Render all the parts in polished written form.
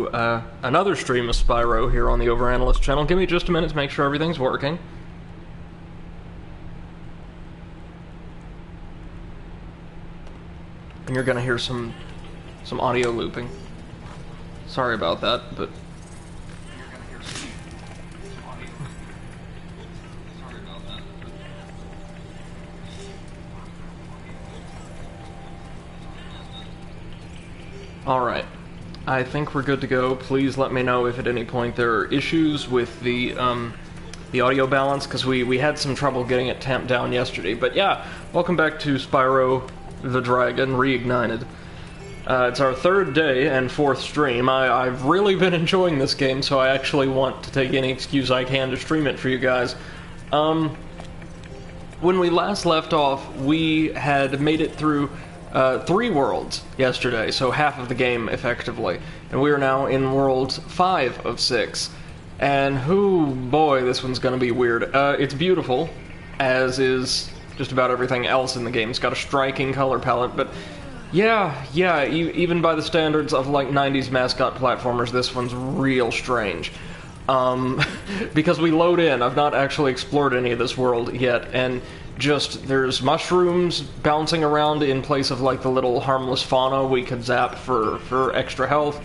Another stream of Spyro here on the Overanalyst channel. Give me just a minute to make sure everything's working. And you're gonna hear some audio looping. Sorry about that, but you're gonna hear some audio. Sorry about that. All right. I think we're good to go. Please let me know if at any point there are issues with the audio balance, because we had some trouble getting it tamped down yesterday. But yeah, welcome back to Spyro the Dragon Reignited. It's our third day and fourth stream. I've really been enjoying this game, so I actually want to take any excuse I can to stream it for you guys. When we last left off, we had made it through 3 worlds yesterday, so half of the game, effectively. And we are now in world 5 of 6. And, boy, this one's gonna be weird. It's beautiful, as is just about everything else in the game. It's got a striking color palette, but yeah, even by the standards of, like, 90s mascot platformers, this one's real strange. Because we load in, I've not actually explored any of this world yet, and there's mushrooms bouncing around in place of, like, the little harmless fauna we could zap for extra health,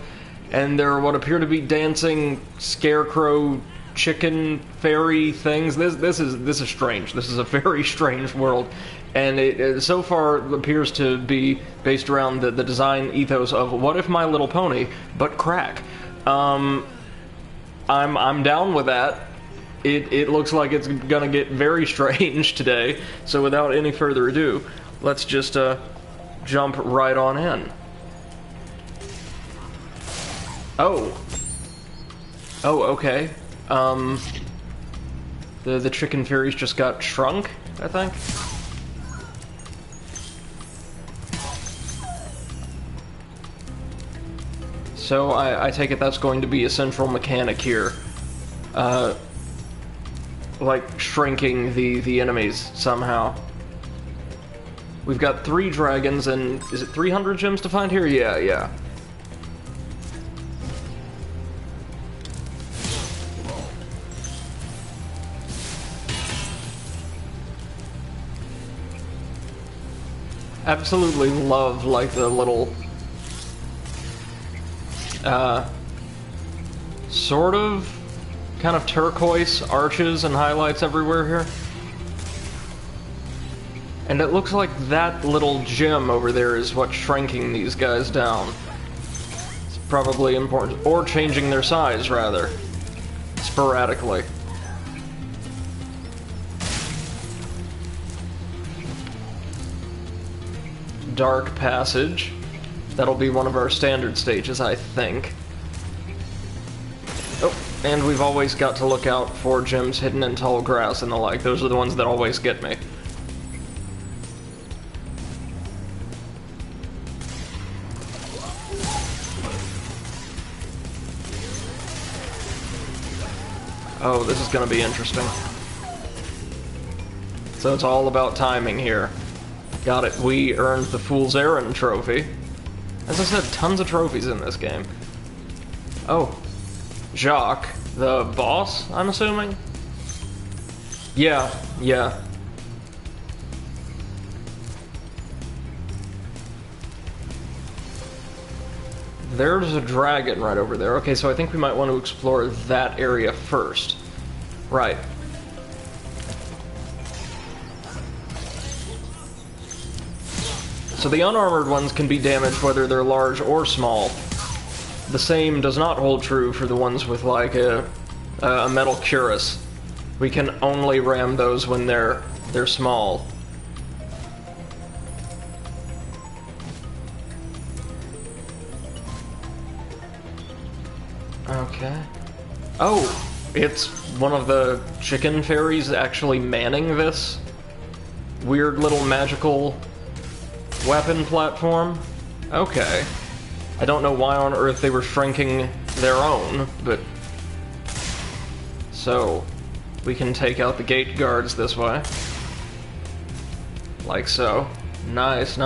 and there are what appear to be dancing scarecrow chicken fairy things. This is strange. This is a very strange world, and it so far appears to be based around the design ethos of what if My Little Pony, but crack. I'm down with that. It looks like it's gonna get very strange today, so without any further ado, let's just jump right on in. Oh, okay. The chicken fairies just got shrunk, I think. So I take it that's going to be a central mechanic here. Like shrinking the enemies somehow. We've got 3 dragons and is it 300 gems to find here? Yeah. Absolutely love, like, the little sort of kind of turquoise arches and highlights everywhere here. And it looks like that little gem over there is what's shrinking these guys down. It's probably important. Or changing their size, rather. Sporadically. Dark Passage. That'll be one of our standard stages, I think. Oh, and we've always got to look out for gems hidden in tall grass and the like. Those are the ones that always get me. Oh, this is gonna be interesting. So it's all about timing here. Got it. We earned the Fool's Errand trophy. As I said, tons of trophies in this game. Oh. Jacques, the boss, I'm assuming? Yeah. There's a dragon right over there. Okay, so I think we might want to explore that area first. Right. So the unarmored ones can be damaged whether they're large or small. The same does not hold true for the ones with, like, a metal cuirass. We can only ram those when they're small. Okay. Oh, it's one of the chicken fairies actually manning this weird little magical weapon platform. Okay. I don't know why on earth they were shrinking their own, but... So, we can take out the gate guards this way. Like so. Nice.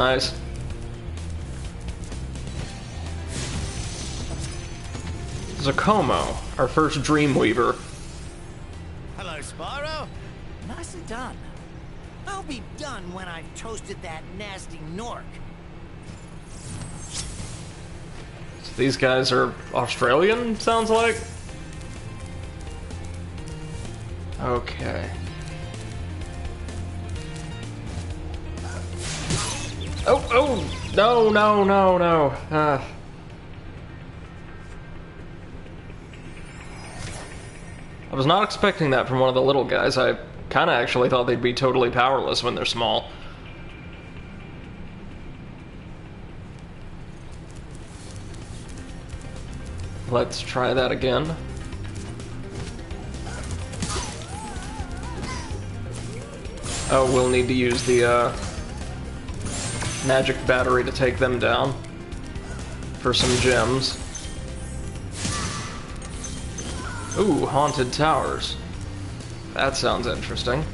Zakomo, our first Dreamweaver. Hello, Spyro. Nicely done. I'll be done when I've toasted that nasty Nork. So these guys are Australian, sounds like? Okay. Oh, no. I was not expecting that from one of the little guys. I kind of actually thought they'd be totally powerless when they're small. Let's try that again. Oh, we'll need to use the magic battery to take them down for some gems. Ooh, haunted towers. That sounds interesting.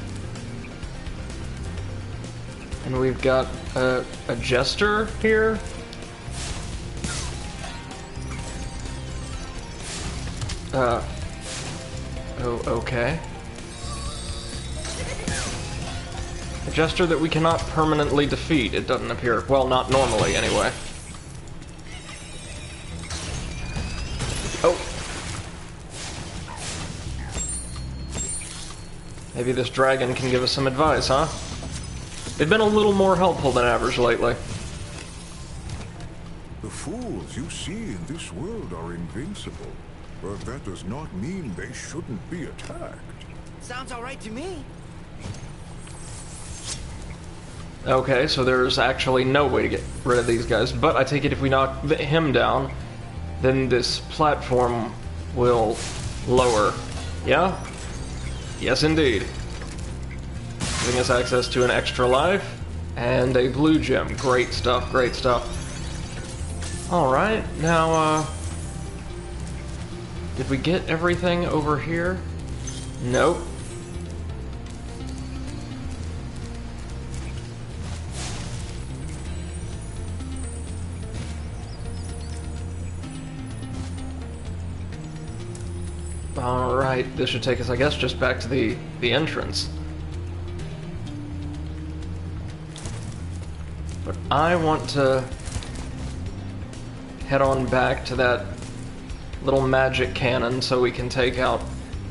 And we've got a jester here. Oh, okay. A jester that we cannot permanently defeat, it doesn't appear. Well, not normally, anyway. Oh. Maybe this dragon can give us some advice, huh? They've been a little more helpful than average lately. The fools you see in this world are invincible, but that does not mean they shouldn't be attacked. Sounds all right to me. Okay, so there's actually no way to get rid of these guys, but I take it if we knock him down, then this platform will lower. Yeah? Yes, indeed. Giving us access to an extra life and a blue gem. Great stuff, great stuff. Alright, now, did we get everything over here? Nope. Alright, this should take us, I guess, just back to the entrance. But I want to head on back to that little magic cannon so we can take out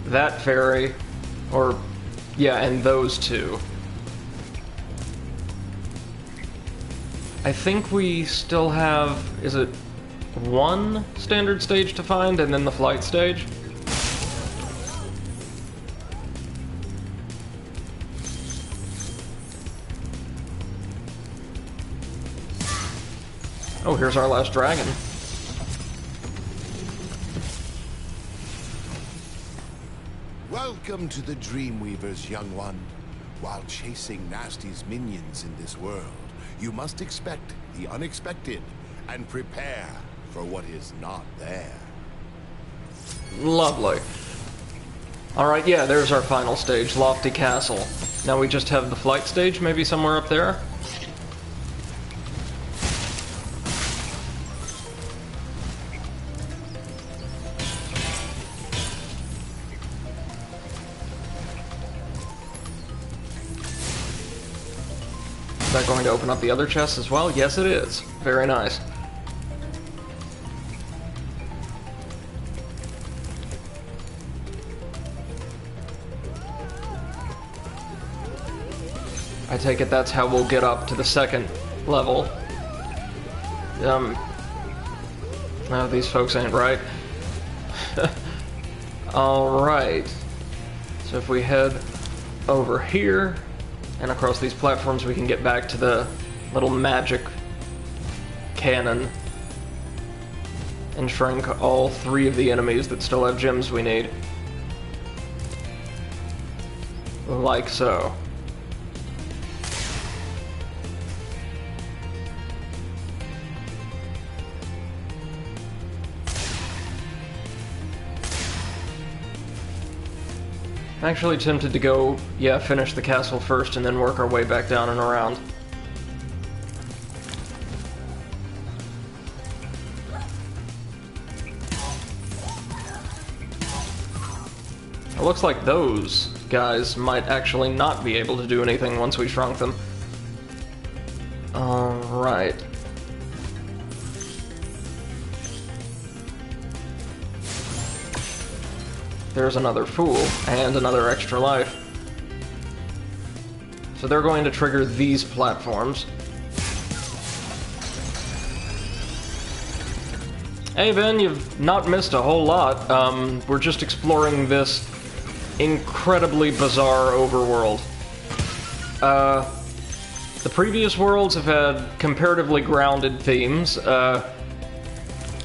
that fairy, or, yeah, and those two. I think we still have, is it one standard stage to find and then the flight stage? Oh, here's our last dragon. Welcome to the Dreamweavers, young one. While chasing Nasty's minions in this world, you must expect the unexpected and prepare for what is not there. Lovely. Alright, yeah, there's our final stage, Lofty Castle. Now we just have the flight stage, maybe somewhere up there? Is that going to open up the other chests as well? Yes, it is. Very nice. I take it that's how we'll get up to the second level. No, these folks ain't right. Alright. So if we head over here and across these platforms, we can get back to the little magic cannon and shrink all three of the enemies that still have gems we need. Like so. I'm actually tempted to go, yeah, finish the castle first and then work our way back down and around. It looks like those guys might actually not be able to do anything once we shrunk them. Alright. There's another fool, and another extra life. So they're going to trigger these platforms. Hey Ben, you've not missed a whole lot. We're just exploring this incredibly bizarre overworld. The previous worlds have had comparatively grounded themes,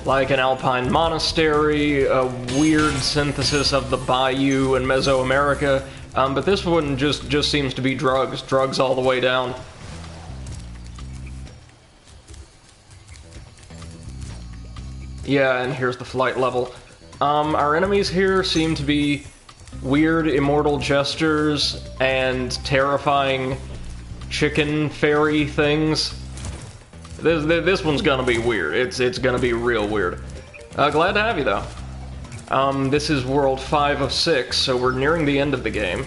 like an alpine monastery, a weird synthesis of the bayou and Mesoamerica, but this one just seems to be drugs all the way down. Yeah, and here's the flight level. Our enemies here seem to be weird immortal jesters and terrifying chicken fairy things. This one's gonna be weird. It's gonna be real weird. Glad to have you, though. This is World 5 of 6, so we're nearing the end of the game.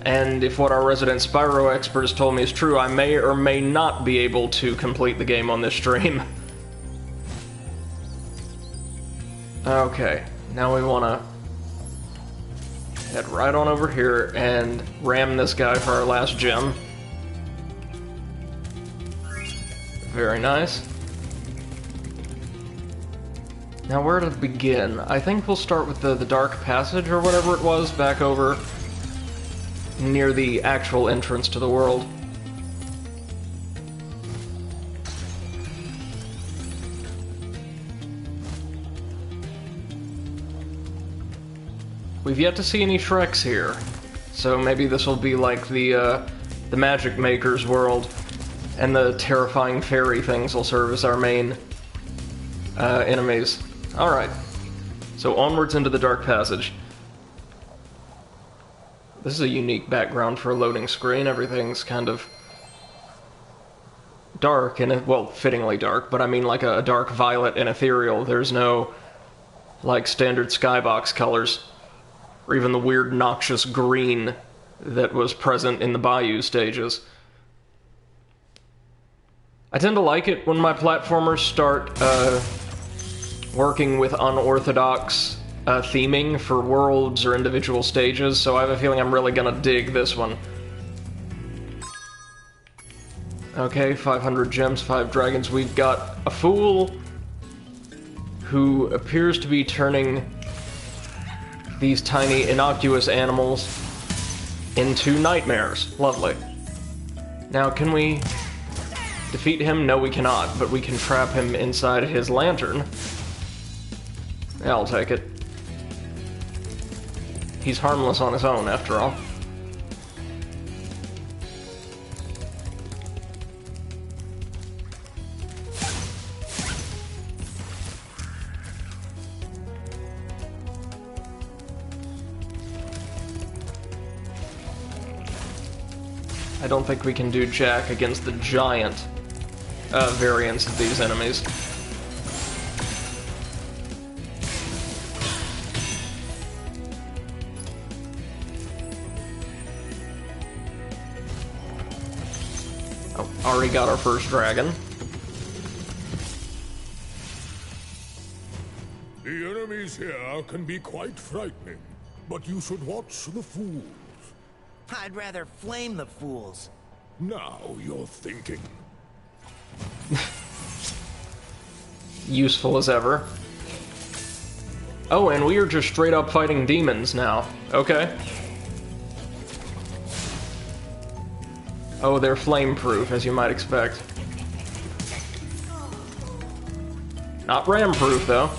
And if what our resident Spyro expert has told me is true, I may or may not be able to complete the game on this stream. Okay, now we wanna head right on over here and ram this guy for our last gem. Very nice. Now where to begin? I think we'll start with the dark passage or whatever it was back over near the actual entrance to the world. We've yet to see any Shreks here, so maybe this will be like the Magic Maker's world, and the terrifying fairy things will serve as our main enemies. Alright, so onwards into the dark passage. This is a unique background for a loading screen. Everything's kind of dark, and well, fittingly dark, but I mean like a dark violet and ethereal. There's no, like, standard skybox colors, or even the weird noxious green that was present in the Bayou stages. I tend to like it when my platformers start working with unorthodox theming for worlds or individual stages, so I have a feeling I'm really gonna dig this one. Okay, 500 gems, 5 dragons. We've got a fool who appears to be turning these tiny, innocuous animals into nightmares. Lovely. Now, can we defeat him? No, we cannot, but we can trap him inside his lantern. Yeah, I'll take it. He's harmless on his own, after all. I don't think we can do jack against the giant variants of these enemies. Oh, already got our first dragon. The enemies here can be quite frightening, but you should watch the fools. I'd rather flame the fools. Now you're thinking. Useful as ever. Oh, and we are just straight up fighting demons now. Okay. Oh, they're flame-proof, as you might expect. Not ram-proof, though.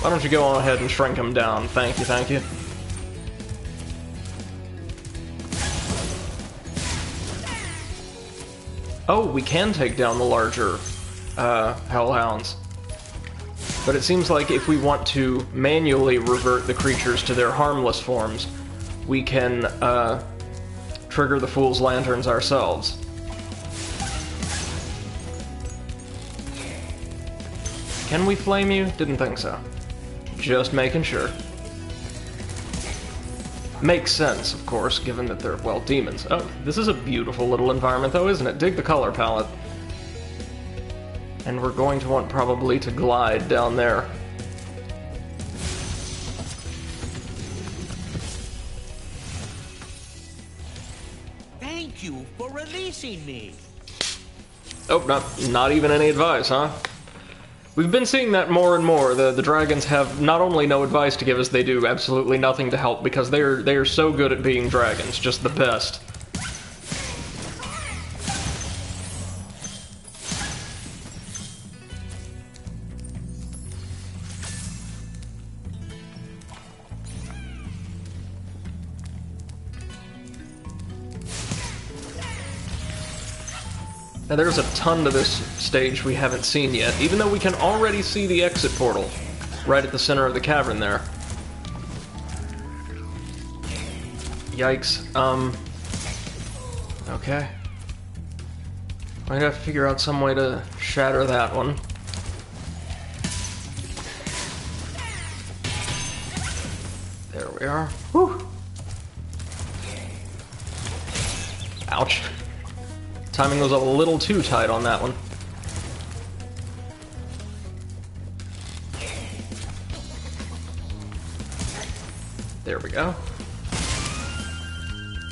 Why don't you go on ahead and shrink him down? Thank you, thank you. Oh, we can take down the larger hellhounds. But it seems like if we want to manually revert the creatures to their harmless forms, we can trigger the Fool's Lanterns ourselves. Can we flame you? Didn't think so. Just making sure. Makes sense, of course, given that they're, well, demons. Oh, this is a beautiful little environment, though, isn't it? Dig the color palette. And we're going to want probably to glide down there. Thank you for releasing me. Oh, not even any advice, huh? We've been seeing that more and more. The dragons have not only no advice to give us, they do absolutely nothing to help because they are so good at being dragons, just the best. Now there's a ton to this stage we haven't seen yet, even though we can already see the exit portal right at the center of the cavern there. Yikes. Okay. I'm gonna have to figure out some way to shatter that one. There we are. Whew. Ouch. Timing was a little too tight on that one. There we go.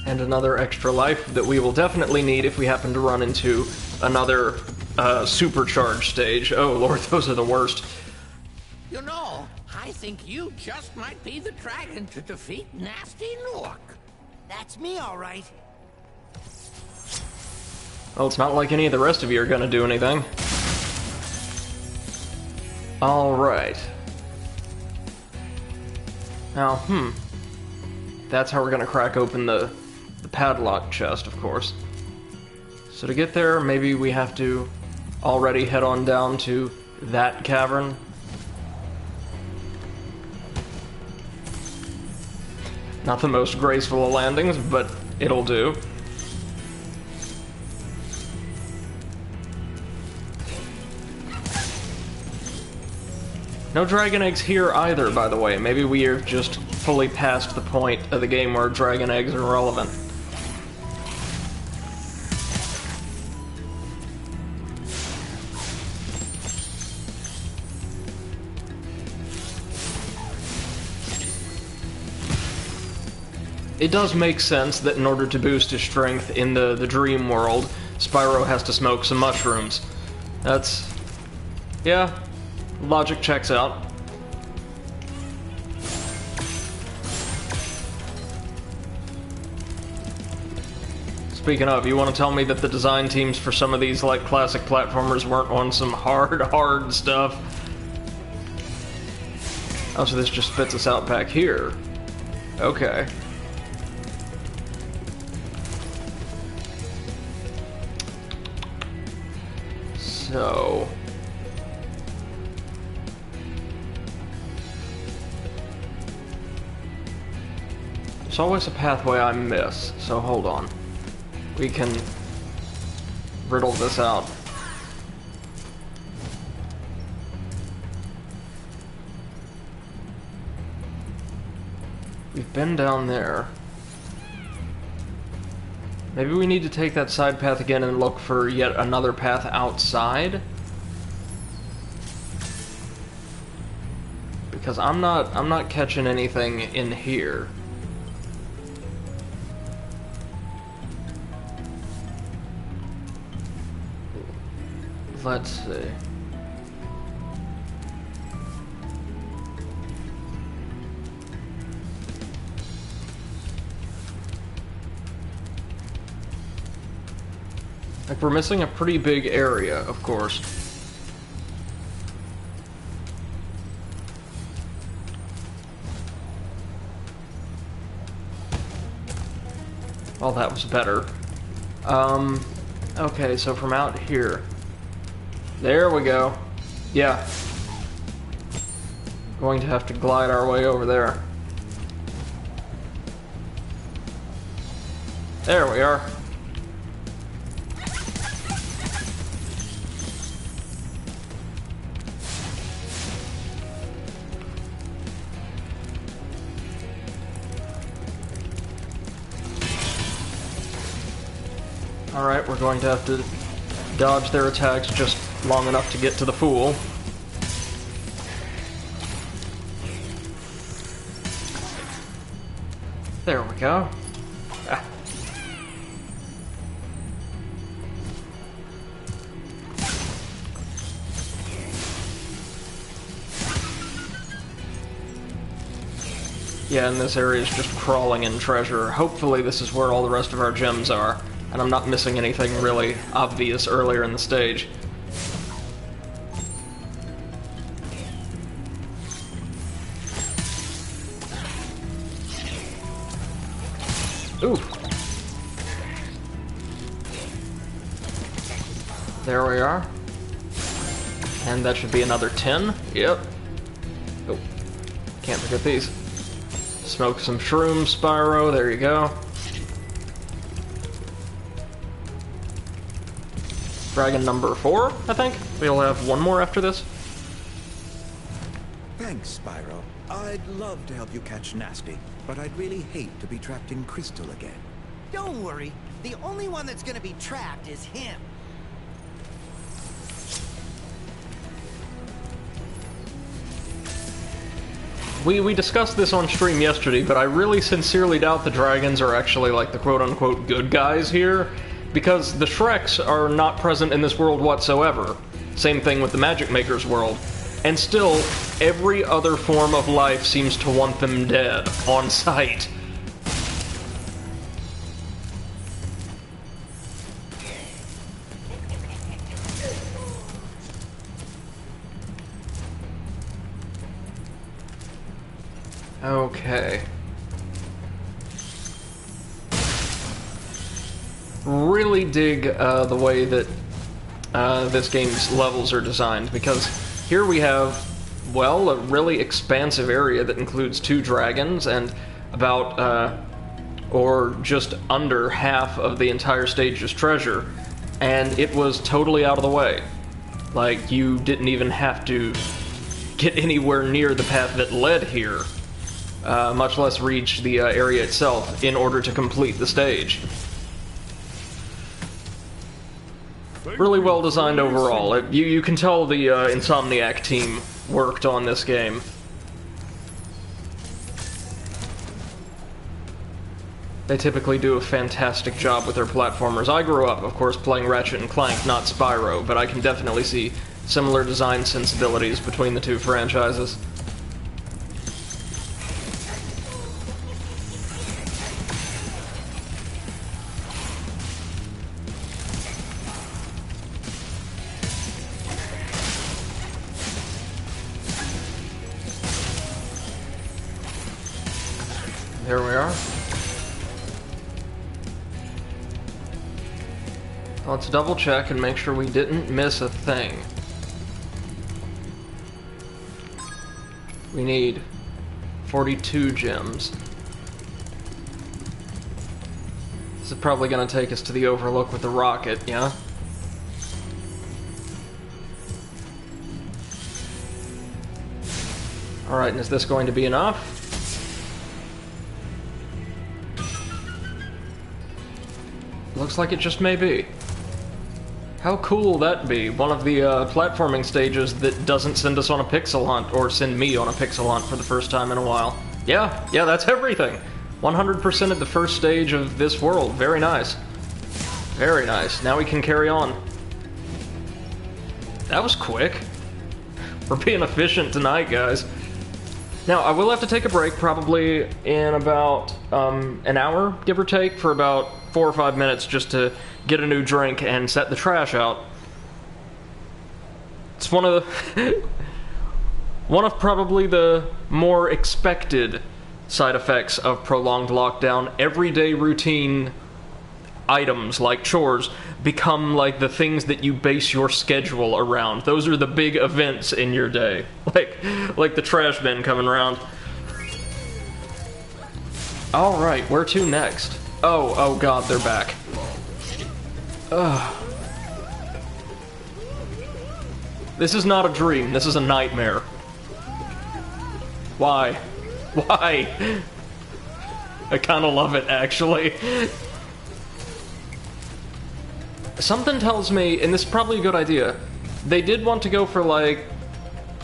And another extra life that we will definitely need if we happen to run into another supercharged stage. Oh lord, those are the worst. You know, I think you just might be the dragon to defeat Nasty Nook. That's me, all right. Well, it's not like any of the rest of you are gonna do anything. Alright. Now, that's how we're gonna crack open the padlock chest, of course. So to get there, maybe we have to already head on down to that cavern. Not the most graceful of landings, but it'll do. No dragon eggs here either, by the way. Maybe we are just fully past the point of the game where dragon eggs are relevant. It does make sense that in order to boost his strength in the dream world, Spyro has to smoke some mushrooms. That's... yeah. Logic checks out. Speaking of, you want to tell me that the design teams for some of these, like, classic platformers weren't on some hard stuff? Oh, so this just spits us out back here. Okay. So... there's always a pathway I miss, so hold on. We can riddle this out. We've been down there. Maybe we need to take that side path again and look for yet another path outside? Because I'm not catching anything in here. Let's see. Like, we're missing a pretty big area, of course. Well, that was better. Okay, so from out here. There we go. Yeah. Going to have to glide our way over there. There we are. Alright, we're going to have to dodge their attacks just long enough to get to the Fool. There we go. Ah. Yeah, and this area is just crawling in treasure. Hopefully this is where all the rest of our gems are, and I'm not missing anything really obvious earlier in the stage. Ooh. There we are. And that should be another 10. Yep. Oh. Can't forget these. Smoke some shrooms, Spyro. There you go. Dragon number 4, I think. We'll have one more after this. Thanks, Spyro. I'd love to help you catch Nasty, but I'd really hate to be trapped in Crystal again. Don't worry. The only one that's gonna be trapped is him. We discussed this on stream yesterday, but I really sincerely doubt the dragons are actually like the quote-unquote good guys here, because the Shreks are not present in this world whatsoever. Same thing with the Magic Maker's world. And still, every other form of life seems to want them dead, on sight. Okay. Really dig the way that this game's levels are designed, because here we have, well, a really expansive area that includes 2 dragons and about, or just under half of the entire stage's treasure, and it was totally out of the way. Like, you didn't even have to get anywhere near the path that led here. Much less reach the area itself in order to complete the stage. Really well designed overall. You can tell the Insomniac team worked on this game. They typically do a fantastic job with their platformers. I grew up, of course, playing Ratchet and Clank, not Spyro, but I can definitely see similar design sensibilities between the 2 franchises. There we are. Let's double check and make sure we didn't miss a thing. We need 42 gems. This is probably going to take us to the Overlook with the rocket, yeah? Alright, and is this going to be enough? Looks like it just may be. How cool will that be? One of the platforming stages that doesn't send us on a pixel hunt, or send me on a pixel hunt for the first time in a while. Yeah, that's everything. 100% of the first stage of this world. Very nice. Very nice. Now we can carry on. That was quick. We're being efficient tonight, guys. Now, I will have to take a break, probably in about an hour, give or take, for about 4 or 5 minutes just to get a new drink and set the trash out. It's one of the one of probably the more expected side effects of prolonged lockdown. Everyday routine items like chores become like the things that you base your schedule around. Those are the big events in your day. Like the trash bin coming around. Alright, where to next? Oh god, they're back. Ugh. This is not a dream, this is a nightmare. Why? Why? I kinda love it, actually. something tells me, and this is probably a good idea, they did want to go for, like,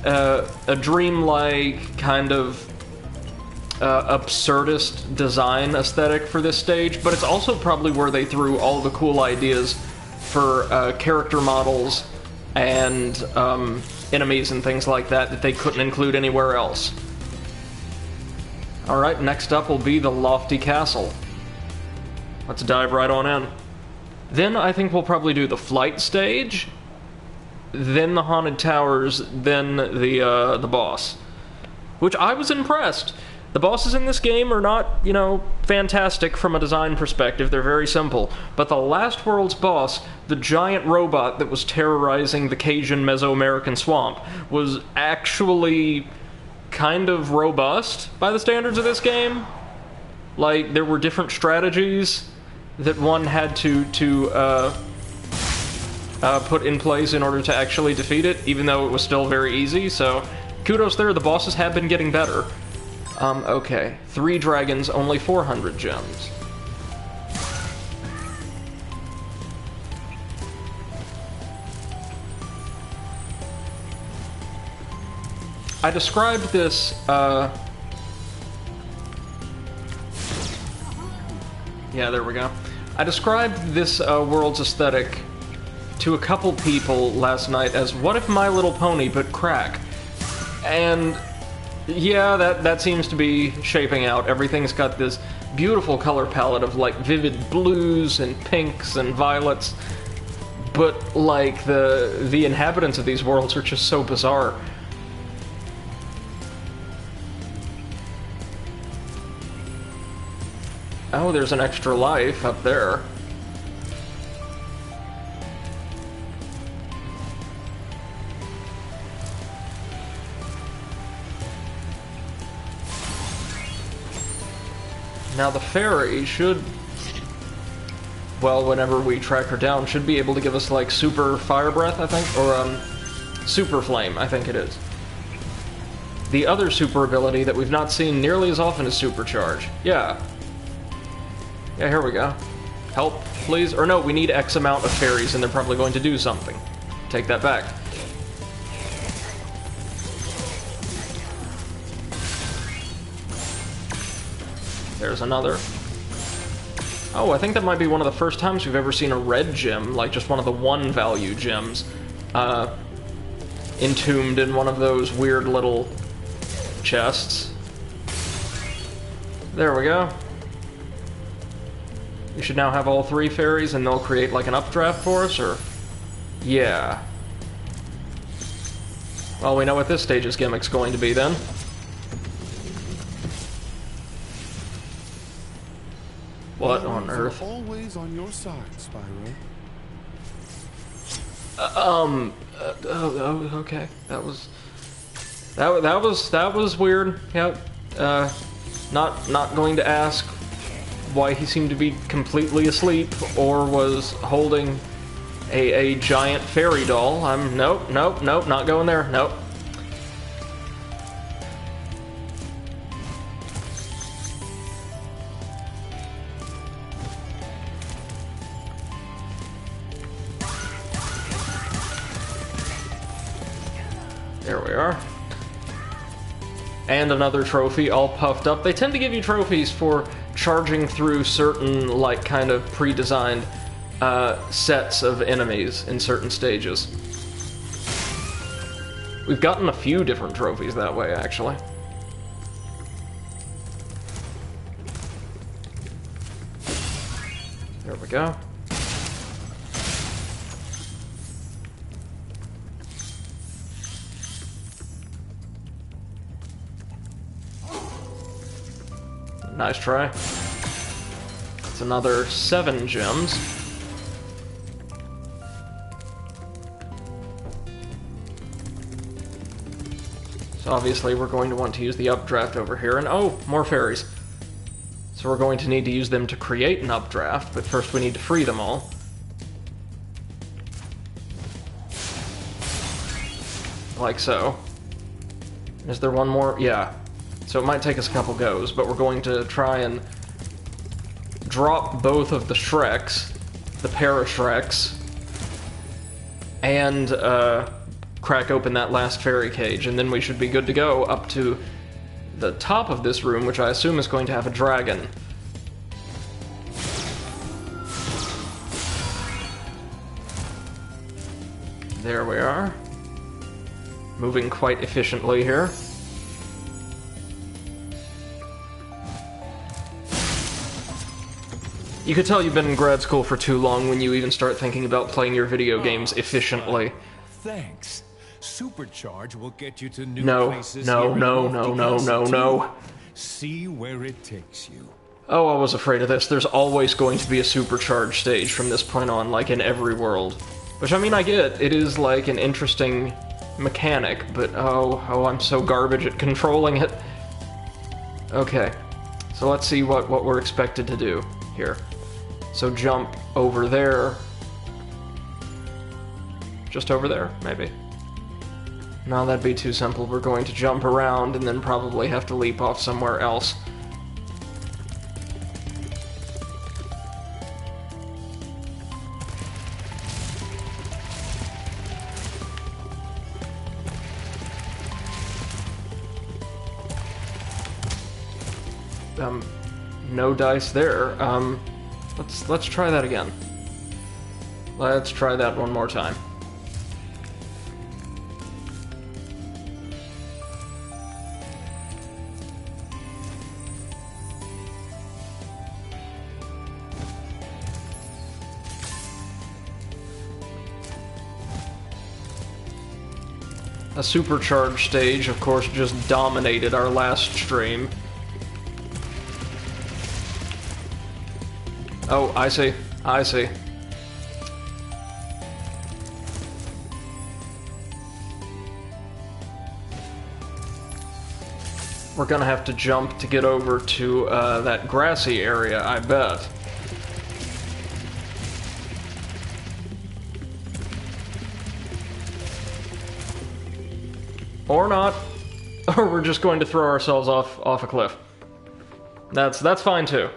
a dreamlike kind of absurdist design aesthetic for this stage, but it's also probably where they threw all the cool ideas for character models and enemies and things like that they couldn't include anywhere else. Alright, next up will be the Lofty Castle. Let's dive right on in. Then I think we'll probably do the flight stage, then the Haunted Towers, then the boss. Which I was impressed. The bosses in this game are not, you know, fantastic from a design perspective. They're very simple. But the last world's boss, the giant robot that was terrorizing the Cajun Mesoamerican swamp, was actually kind of robust by the standards of this game. Like, there were different strategies that one had to put in place in order to actually defeat it, even though it was still very easy, so kudos there. The bosses have been getting better. Okay. 3 dragons, only 400 gems. I described this, yeah, there we go. I described this world's aesthetic to a couple people last night as, what if My Little Pony but crack? And yeah, that seems to be shaping out. Everything's got this beautiful color palette of, like, vivid blues and pinks and violets, but, like, the inhabitants of these worlds are just so bizarre. Oh, there's an extra life up there. Now the fairy should, well, whenever we track her down, should be able to give us, like, super fire breath, I think, or super flame, I think it is. The other super ability that we've not seen nearly as often is supercharge. Yeah. Yeah, here we go. Help, please. Or no, we need X amount of fairies and they're probably going to do something. Take that back. There's another. Oh, I think that might be one of the first times we've ever seen a red gem, like just one of the 1 value gems, entombed in one of those weird little chests. There we go. We should now have all 3 fairies and they'll create like an updraft for us, or... Yeah. Well, we know what this stage's gimmick's going to be then. What on earth? Always on your side, Spyro. Okay. That was weird. Yep. Not going to ask why he seemed to be completely asleep or was holding a giant fairy doll. Nope, not going there. Nope. There we are. And another trophy, all puffed up. They tend to give you trophies for charging through certain, like, kind of pre-designed sets of enemies in certain stages. We've gotten a few different trophies that way, actually. There we go. Nice try. It's another 7 gems. So obviously we're going to want to use the updraft over here, and oh, more fairies. So we're going to need to use them to create an updraft, but first we need to free them all. Like so. Is there one more? Yeah. So it might take us a couple goes, but we're going to try and drop both of the Shreks, the Para-Shreks, and crack open that last fairy cage, and then we should be good to go up to the top of this room, which I assume is going to have a dragon. There we are. Moving quite efficiently here. You could tell you've been in grad school for too long when you even start thinking about playing your video games efficiently. Thanks. Supercharge will get you to new No, places. no, here no, in no, Lofty no, Castle, no, too. no. See where it takes you. Oh, I was afraid of this. There's always going to be a supercharged stage from this point on, like in every world. Which, I mean, I get. It is, like, an interesting mechanic, but oh, I'm so garbage at controlling it. Okay, so let's see what we're expected to do here. So jump over there. Just over there, maybe. No, that'd be too simple. We're going to jump around and then probably have to leap off somewhere else. No dice there. Let's try that again. Let's try that one more time. A supercharged stage, of course, just dominated our last stream. Oh, I see. I see. We're gonna have to jump to get over to that grassy area, I bet. Or not. Or we're just going to throw ourselves off a cliff. That's fine too.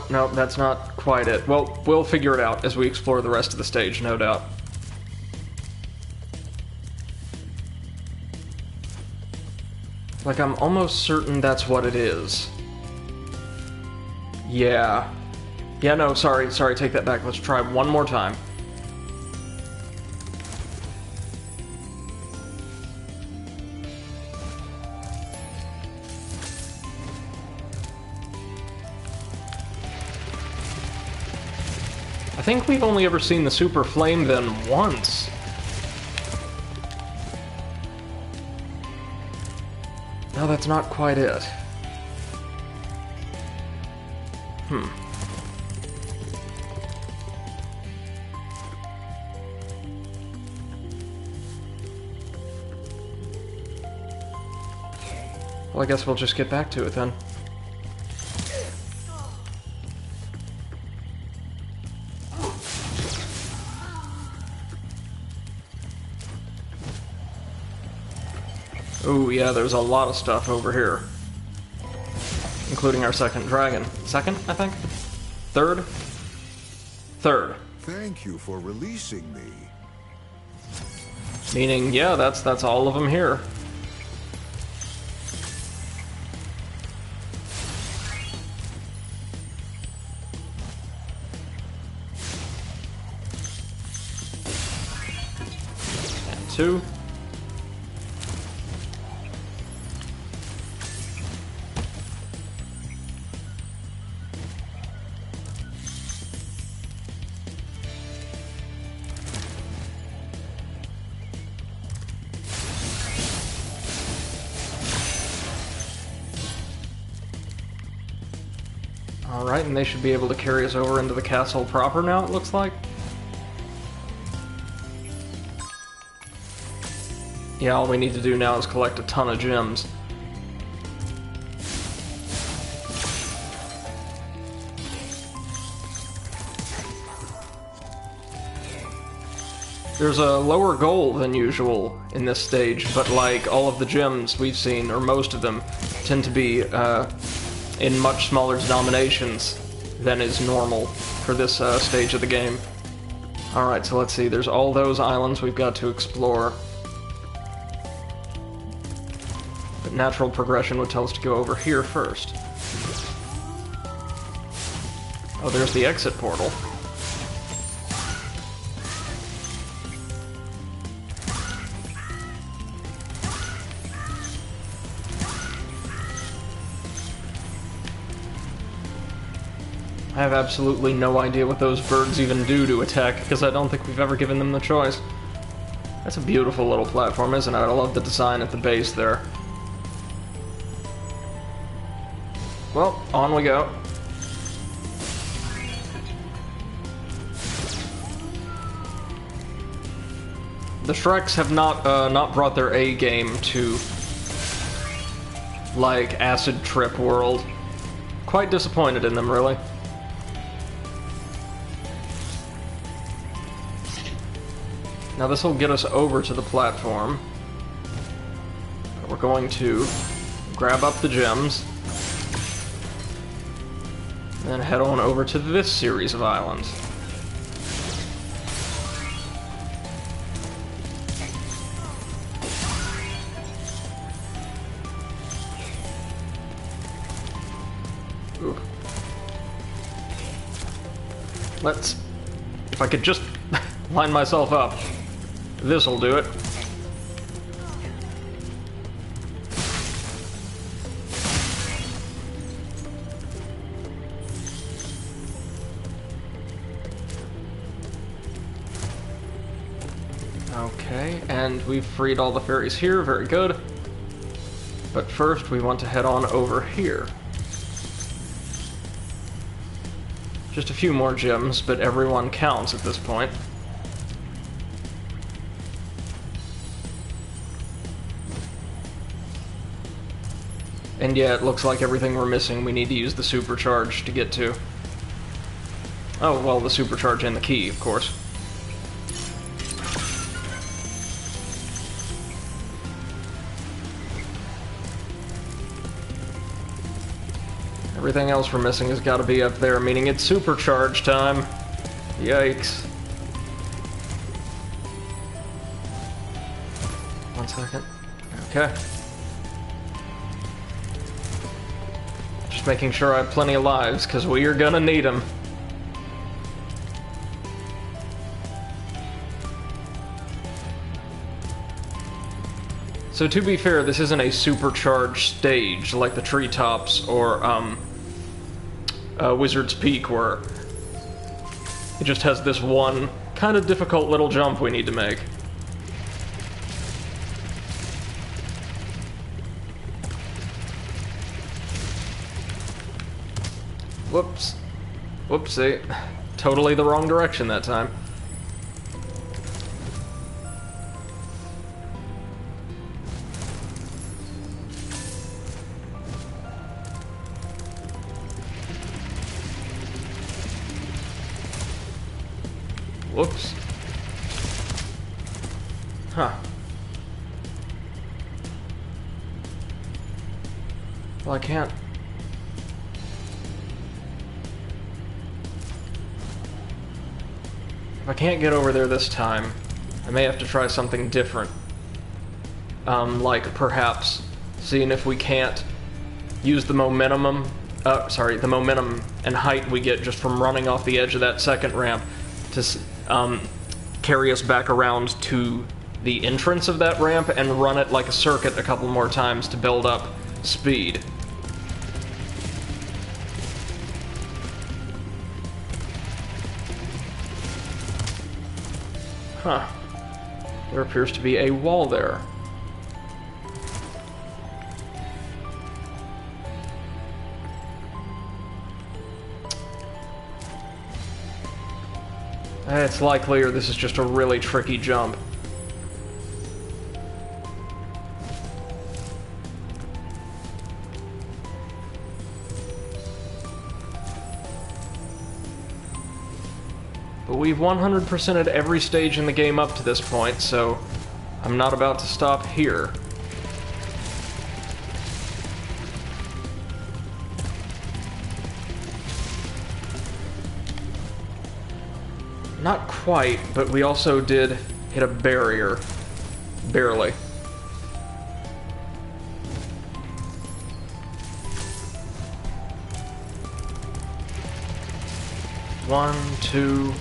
Nope, that's not quite it. Well, we'll figure it out as we explore the rest of the stage, no doubt. Like, I'm almost certain that's what it is. Yeah. Yeah, no, sorry, take that back. Let's try one more time. I think we've only ever seen the Super Flame then once. No, that's not quite it. Well, I guess we'll just get back to it then. Ooh, yeah, there's a lot of stuff over here. Including our second dragon. Second, I think? Third? Third. Thank you for releasing me. Meaning, yeah, that's all of them here. And two. Alright, and they should be able to carry us over into the castle proper now, it looks like. Yeah, all we need to do now is collect a ton of gems. There's a lower goal than usual in this stage, but like all of the gems we've seen, or most of them, tend to be in much smaller denominations than is normal for this stage of the game. Alright, so let's see, there's all those islands we've got to explore. But natural progression would tell us to go over here first. Oh, there's the exit portal. I have absolutely no idea what those birds even do to attack, because I don't think we've ever given them the choice. That's a beautiful little platform, isn't it? I love the design at the base there. Well, on we go. The Shreks have not brought their A game to, like, Acid Trip World. Quite disappointed in them, really. Now this will get us over to the platform. We're going to grab up the gems, and then head on over to this series of islands. Ooh. If I could just line myself up. This'll do it. Okay, and we've freed all the fairies here, very good. But first we want to head on over here. Just a few more gems, but everyone counts at this point. And yeah, it looks like everything we're missing we need to use the supercharge to get to. Oh, well, the supercharge and the key, of course. Everything else we're missing has got to be up there, meaning it's supercharge time. Yikes. 1 second. Okay. Just making sure I have plenty of lives, because we are gonna need them. So to be fair, this isn't a supercharged stage like the treetops or Wizard's Peak, where it just has this one kind of difficult little jump we need to make. Whoops. Whoopsie. Totally the wrong direction that time. Whoops. Huh. Well, I can't. If I can't get over there this time, I may have to try something different. Like perhaps seeing if we can't use the momentum, the momentum and height we get just from running off the edge of that second ramp to carry us back around to the entrance of that ramp and run it like a circuit a couple more times to build up speed. Huh. There appears to be a wall there. It's likelier this is just a really tricky jump. But we've 100%ed every stage in the game up to this point, so I'm not about to stop here. Not quite, but we also did hit a barrier. Barely. One, two...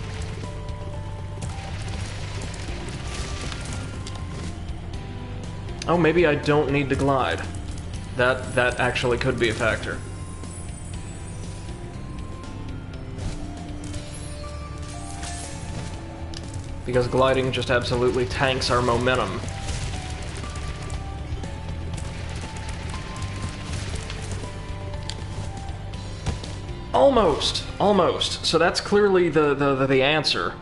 Oh, maybe I don't need to glide. That actually could be a factor. Because gliding just absolutely tanks our momentum. Almost! Almost. So that's clearly the answer.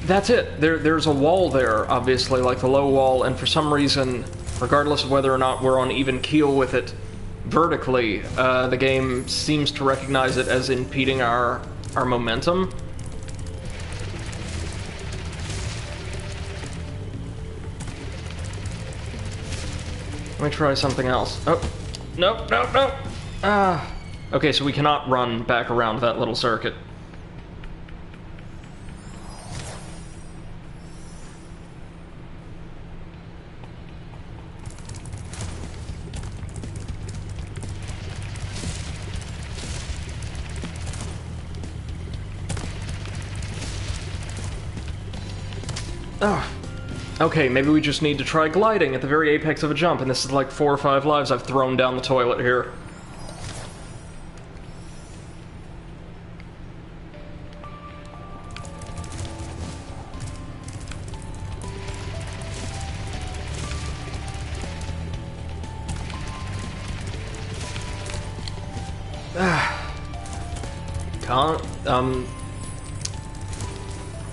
That's it. There's a wall there, obviously, like the low wall, and for some reason, regardless of whether or not we're on even keel with it vertically, the game seems to recognize it as impeding our momentum. Let me try something else. Oh, nope, nope, nope. Okay, so we cannot run back around that little circuit. Oh. Okay, maybe we just need to try gliding at the very apex of a jump, and this is like 4 or 5 lives I've thrown down the toilet here.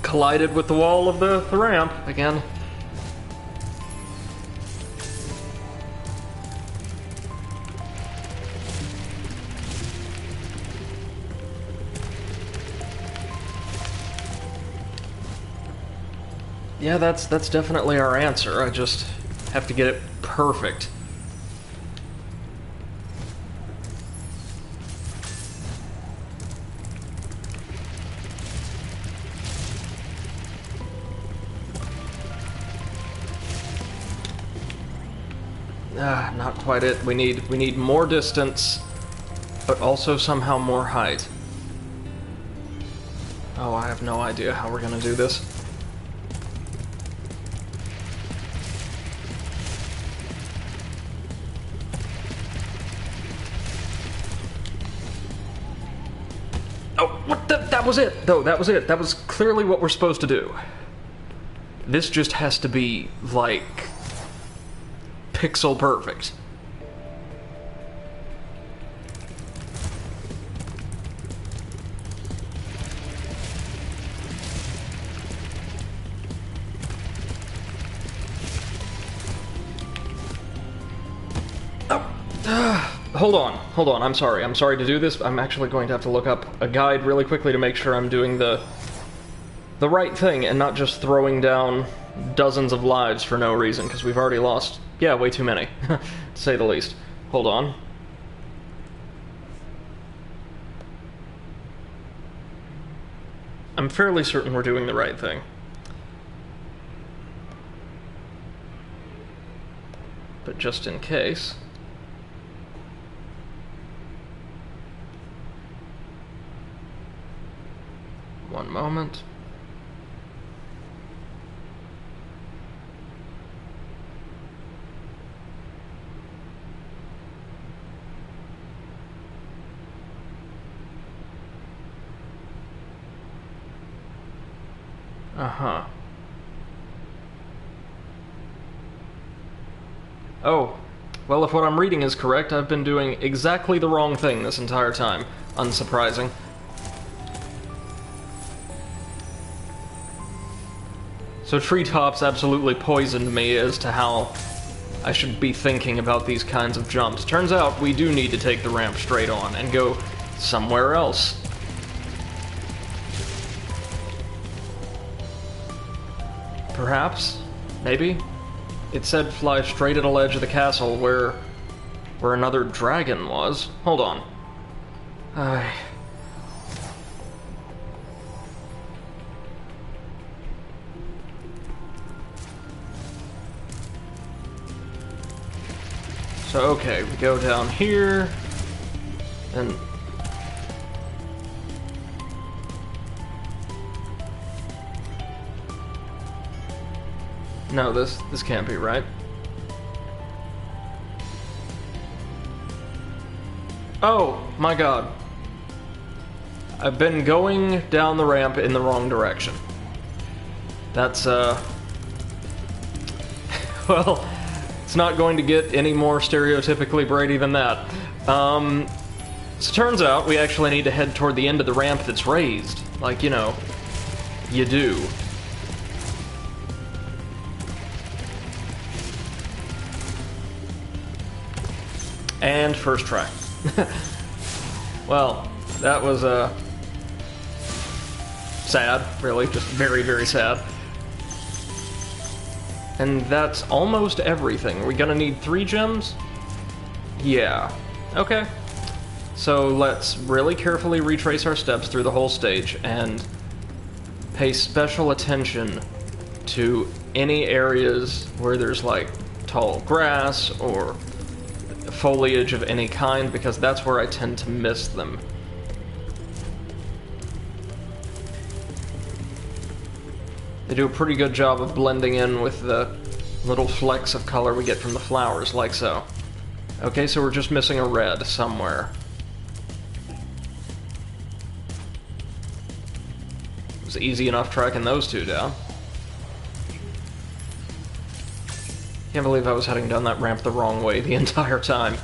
Collided with the wall of the ramp again. Yeah, that's definitely our answer. I just have to get it perfect. Not quite it. We need more distance, but also somehow more height. Oh, I have no idea how we're gonna do this. Oh, what the? That was it, though. That was it. That was clearly what we're supposed to do. This just has to be, like, pixel perfect. Hold on, I'm sorry to do this. I'm actually going to have to look up a guide really quickly to make sure I'm doing the right thing and not just throwing down dozens of lives for no reason, because we've already lost, yeah, way too many, to say the least. Hold on. I'm fairly certain we're doing the right thing. But just in case... One moment. Uh-huh. Oh, Well, if what I'm reading is correct, I've been doing exactly the wrong thing this entire time. Unsurprising. So Treetops absolutely poisoned me as to how I should be thinking about these kinds of jumps. Turns out we do need to take the ramp straight on and go somewhere else. Perhaps? Maybe? It said fly straight at a ledge of the castle where another dragon was. Hold on. So, okay, we go down here, and... No, this can't be right. Oh, my god. I've been going down the ramp in the wrong direction. That's, well, it's not going to get any more stereotypically Brady than that. So turns out we actually need to head toward the end of the ramp that's raised. Like, you know, you do. And first try. Well, that was, sad, really, just very, very sad. And that's almost everything. Are we gonna need 3 gems? Yeah. Okay. So let's really carefully retrace our steps through the whole stage and pay special attention to any areas where there's, like, tall grass or foliage of any kind, because that's where I tend to miss them. They do a pretty good job of blending in with the little flecks of color we get from the flowers, like so. Okay, so we're just missing a red somewhere. It was easy enough tracking those 2 down. Can't believe I was heading down that ramp the wrong way the entire time.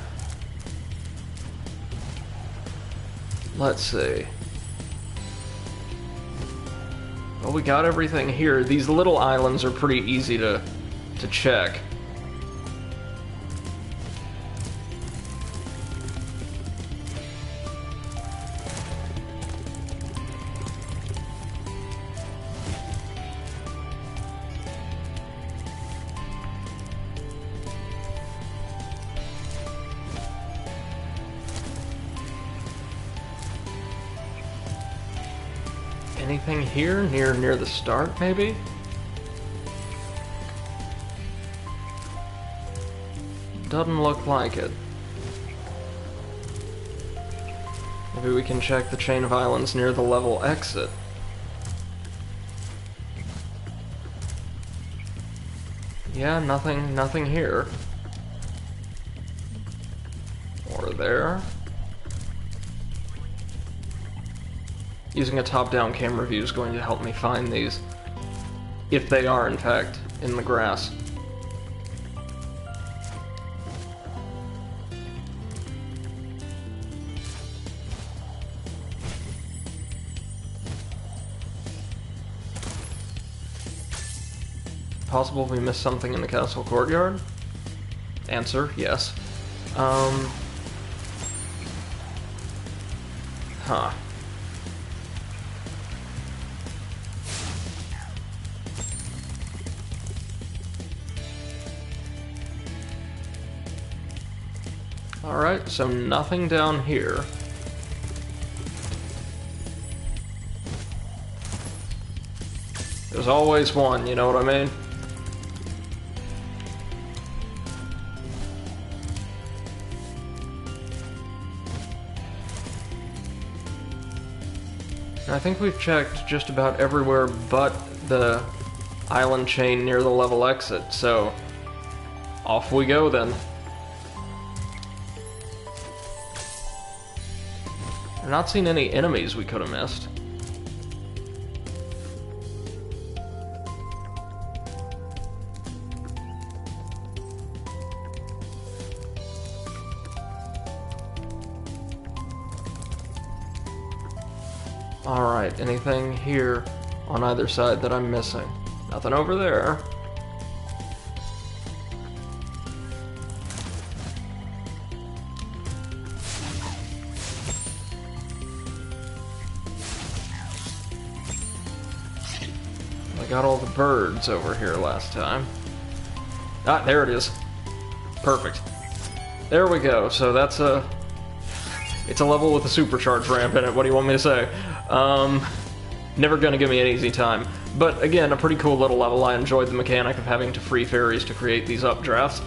Let's see. Well, we got everything here. These little islands are pretty easy to check. Anything here near the start, maybe? Doesn't look like it. Maybe we can check the chain of islands near the level exit. Yeah, nothing here. Or there. Using a top-down camera view is going to help me find these, if they are, in fact, in the grass. Possible we missed something in the castle courtyard? Answer, yes. Huh. Alright, so nothing down here. There's always one, you know what I mean? I think we've checked just about everywhere but the island chain near the level exit, so off we go then. I've not seen any enemies we could have missed. Alright, anything here on either side that I'm missing? Nothing over there. I got all the birds over here last time. Ah, there it is. Perfect. There we go. So that's a... It's a level with a supercharge ramp in it. What do you want me to say? Never gonna give me an easy time. But again, a pretty cool little level. I enjoyed the mechanic of having to free fairies to create these updrafts.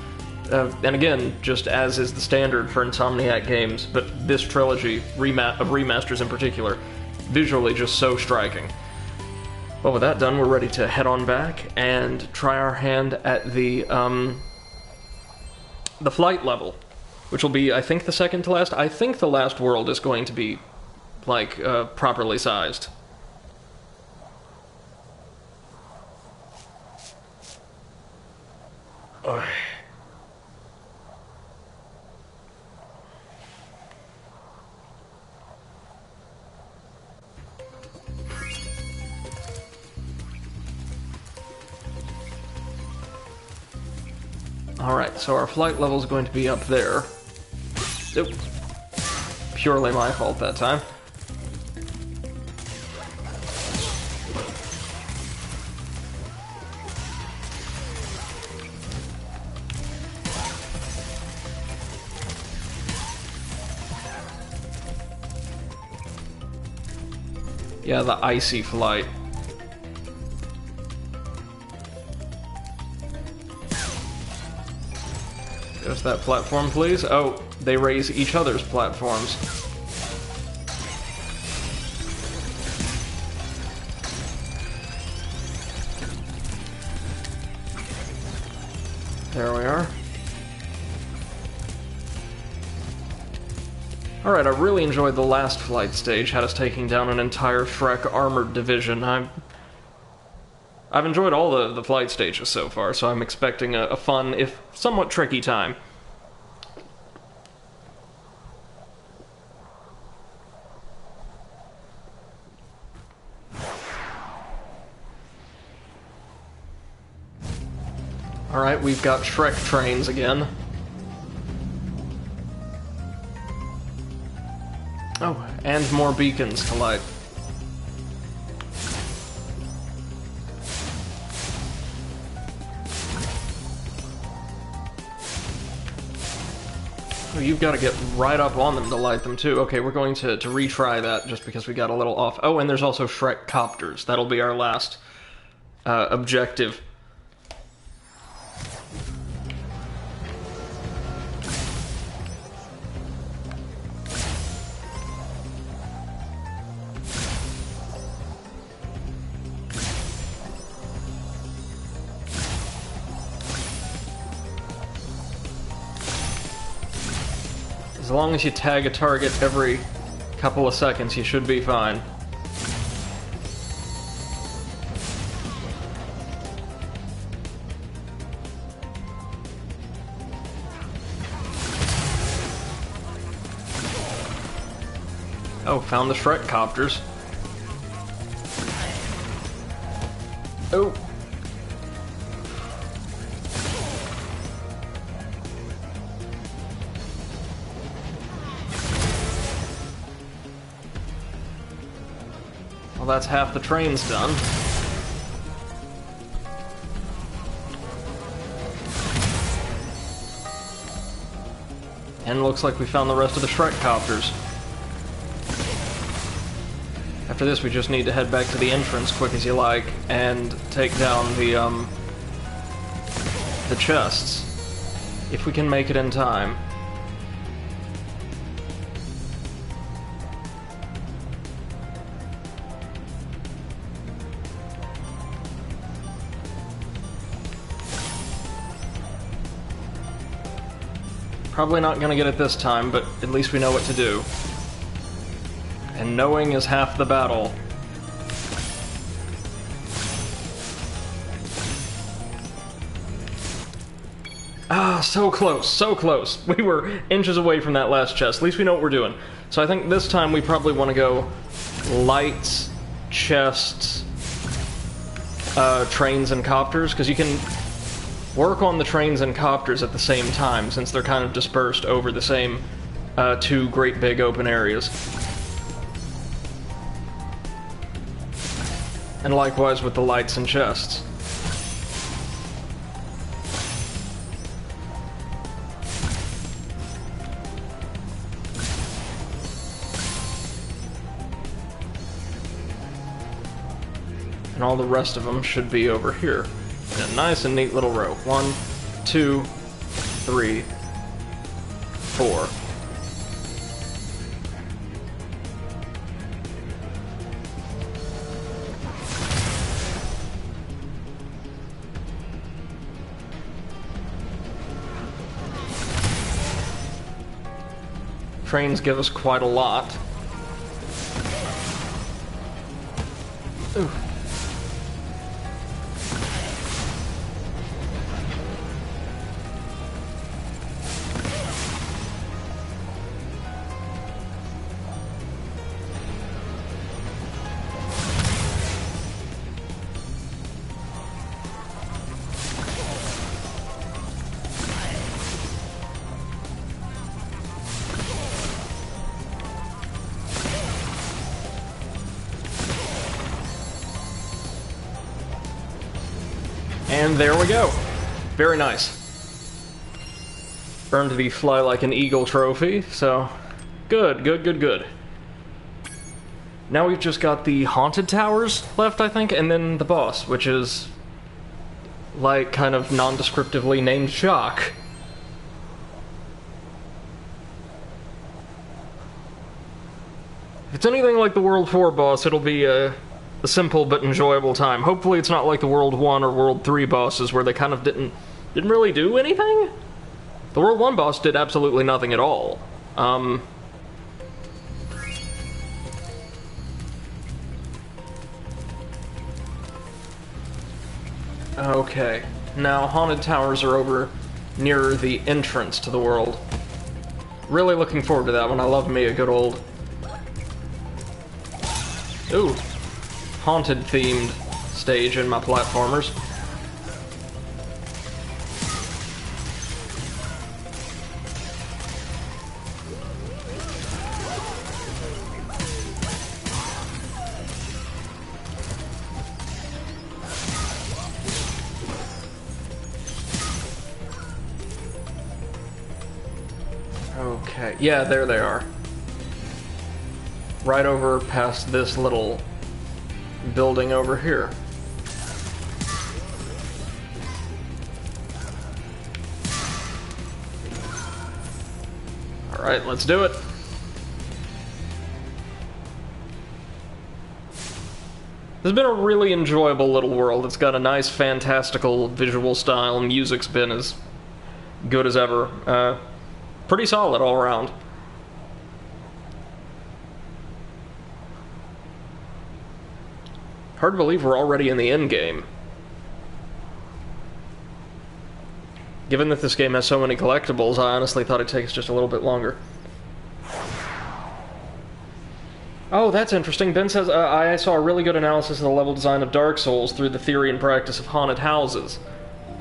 And again, just as is the standard for Insomniac games, but this trilogy, of remasters in particular, visually just so striking. Well, with that done, we're ready to head on back and try our hand at the flight level, which will be, I think, the second to last. I think the last world is going to be, like, properly sized. Ugh. Alright, so our flight level is going to be up there. Oop. Purely my fault that time. Yeah, the icy flight. There's that platform, please. Oh, they raise each other's platforms. There we are. Alright, I really enjoyed the last flight stage, had us taking down an entire Shrek armored division. I've enjoyed all the flight stages so far, so I'm expecting a fun, if somewhat tricky time. Alright, we've got Shrek trains again. Oh, and more beacons to light. Oh, you've got to get right up on them to light them too. Okay, we're going to retry that just because we got a little off. Oh, and there's also Shrek copters. That'll be our last objective. As long as you tag a target every couple of seconds, you should be fine. Oh, found the Shrek copters. Oh. Well, that's half the trains done. And looks like we found the rest of the Shrek copters. After this, we just need to head back to the entrance quick as you like and take down the chests. If we can make it in time. Probably not gonna get it this time, but at least we know what to do. And knowing is half the battle. Ah, so close, so close. We were inches away from that last chest. At least we know what we're doing. So I think this time we probably want to go lights, chests, trains, and copters, because you can work on the trains and copters at the same time, since they're kind of dispersed over the same two great big open areas. And likewise with the lights and chests. And all the rest of them should be over here. In a nice and neat little row. 1, 2, 3, 4. Trains give us quite a lot. Ooh. And there we go. Very nice. Earned the Fly Like an Eagle trophy, so good, good, good, good. Now we've just got the Haunted Towers left, I think, and then the boss, which is, like, kind of nondescriptively named Shock. If it's anything like the World 4 boss, it'll be a simple but enjoyable time. Hopefully it's not like the World 1 or World 3 bosses where they kind of didn't really do anything? The World 1 boss did absolutely nothing at all. Okay. Now, Haunted Towers are over near the entrance to the world. Really looking forward to that one. I love me a good old... Ooh. Haunted-themed stage in my platformers. Okay, yeah, there they are. Right over past this little building over here. Alright, let's do it. This has been a really enjoyable little world. It's got a nice, fantastical visual style. Music's been as good as ever. Pretty solid all around. Hard to believe we're already in the end game. Given that this game has so many collectibles, I honestly thought it'd take us just a little bit longer. Oh, that's interesting. Ben says, I saw a really good analysis of the level design of Dark Souls through the theory and practice of haunted houses.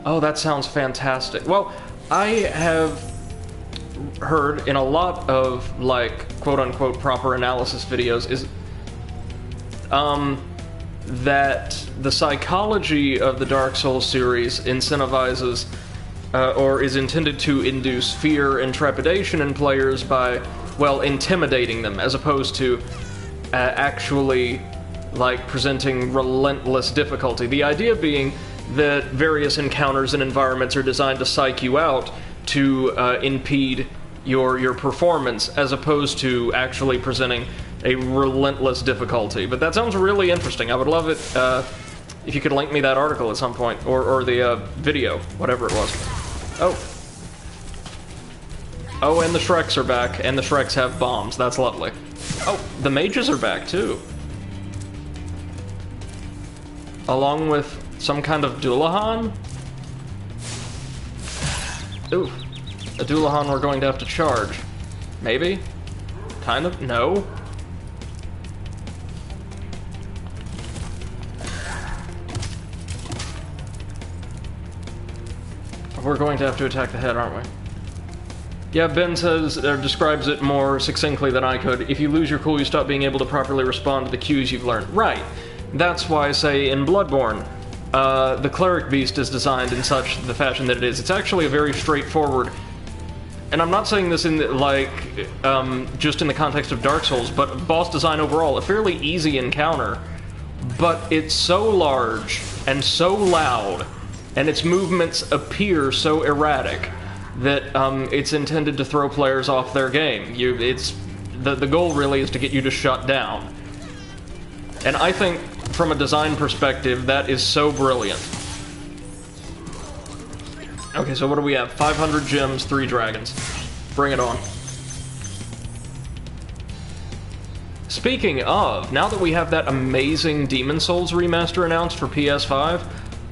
Oh, that sounds fantastic. Well, I have heard in a lot of, like, quote-unquote proper analysis videos is, that the psychology of the Dark Souls series incentivizes, or is intended to induce fear and trepidation in players by, well, intimidating them, as opposed to actually, like, presenting relentless difficulty. The idea being that various encounters and environments are designed to psych you out to impede your performance, as opposed to actually presenting a relentless difficulty. But that sounds really interesting. I would love it if you could link me that article at some point, or the video, whatever it was. Oh. Oh, and the Shreks are back, and the Shreks have bombs. That's lovely. Oh, the mages are back, too. Along with some kind of Dullahan? Ooh. A Doulahan we're going to have to charge. Maybe? Kind of? No? We're going to have to attack the head, aren't we? Yeah, Ben says, or describes it more succinctly than I could. If you lose your cool, you stop being able to properly respond to the cues you've learned. Right. That's why I say in Bloodborne, the Cleric Beast is designed in such the fashion that it is. It's actually a very straightforward... And I'm not saying this in, just in the context of Dark Souls, but boss design overall, a fairly easy encounter. But it's so large, and so loud, and its movements appear so erratic, that it's intended to throw players off their game. The goal really is to get you to shut down. And I think, from a design perspective, that is so brilliant. Okay, so what do we have? 500 gems, 3 dragons. Bring it on. Speaking of, now that we have that amazing Demon Souls remaster announced for PS5,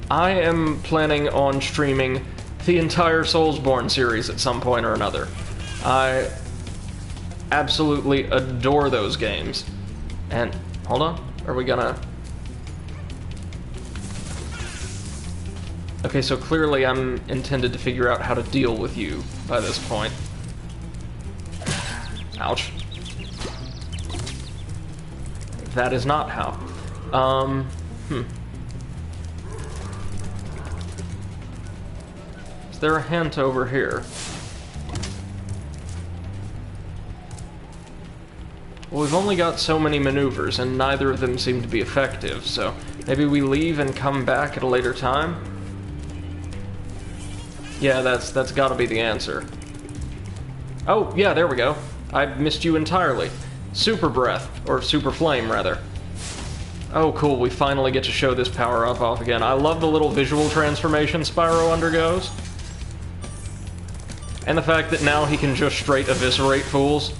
I am planning on streaming the entire Soulsborne series at some point or another. I absolutely adore those games. And, hold on, are we gonna... Okay, so clearly I'm intended to figure out how to deal with you by this point. Ouch. That is not how. Is there a hint over here? Well, we've only got so many maneuvers, and neither of them seem to be effective, so maybe we leave and come back at a later time? Yeah, that's gotta be the answer. Oh, yeah, there we go. I missed you entirely. Super Breath, or Super Flame, rather. Oh, cool, we finally get to show this power-up off again. I love the little visual transformation Spyro undergoes. And the fact that now he can just straight eviscerate fools.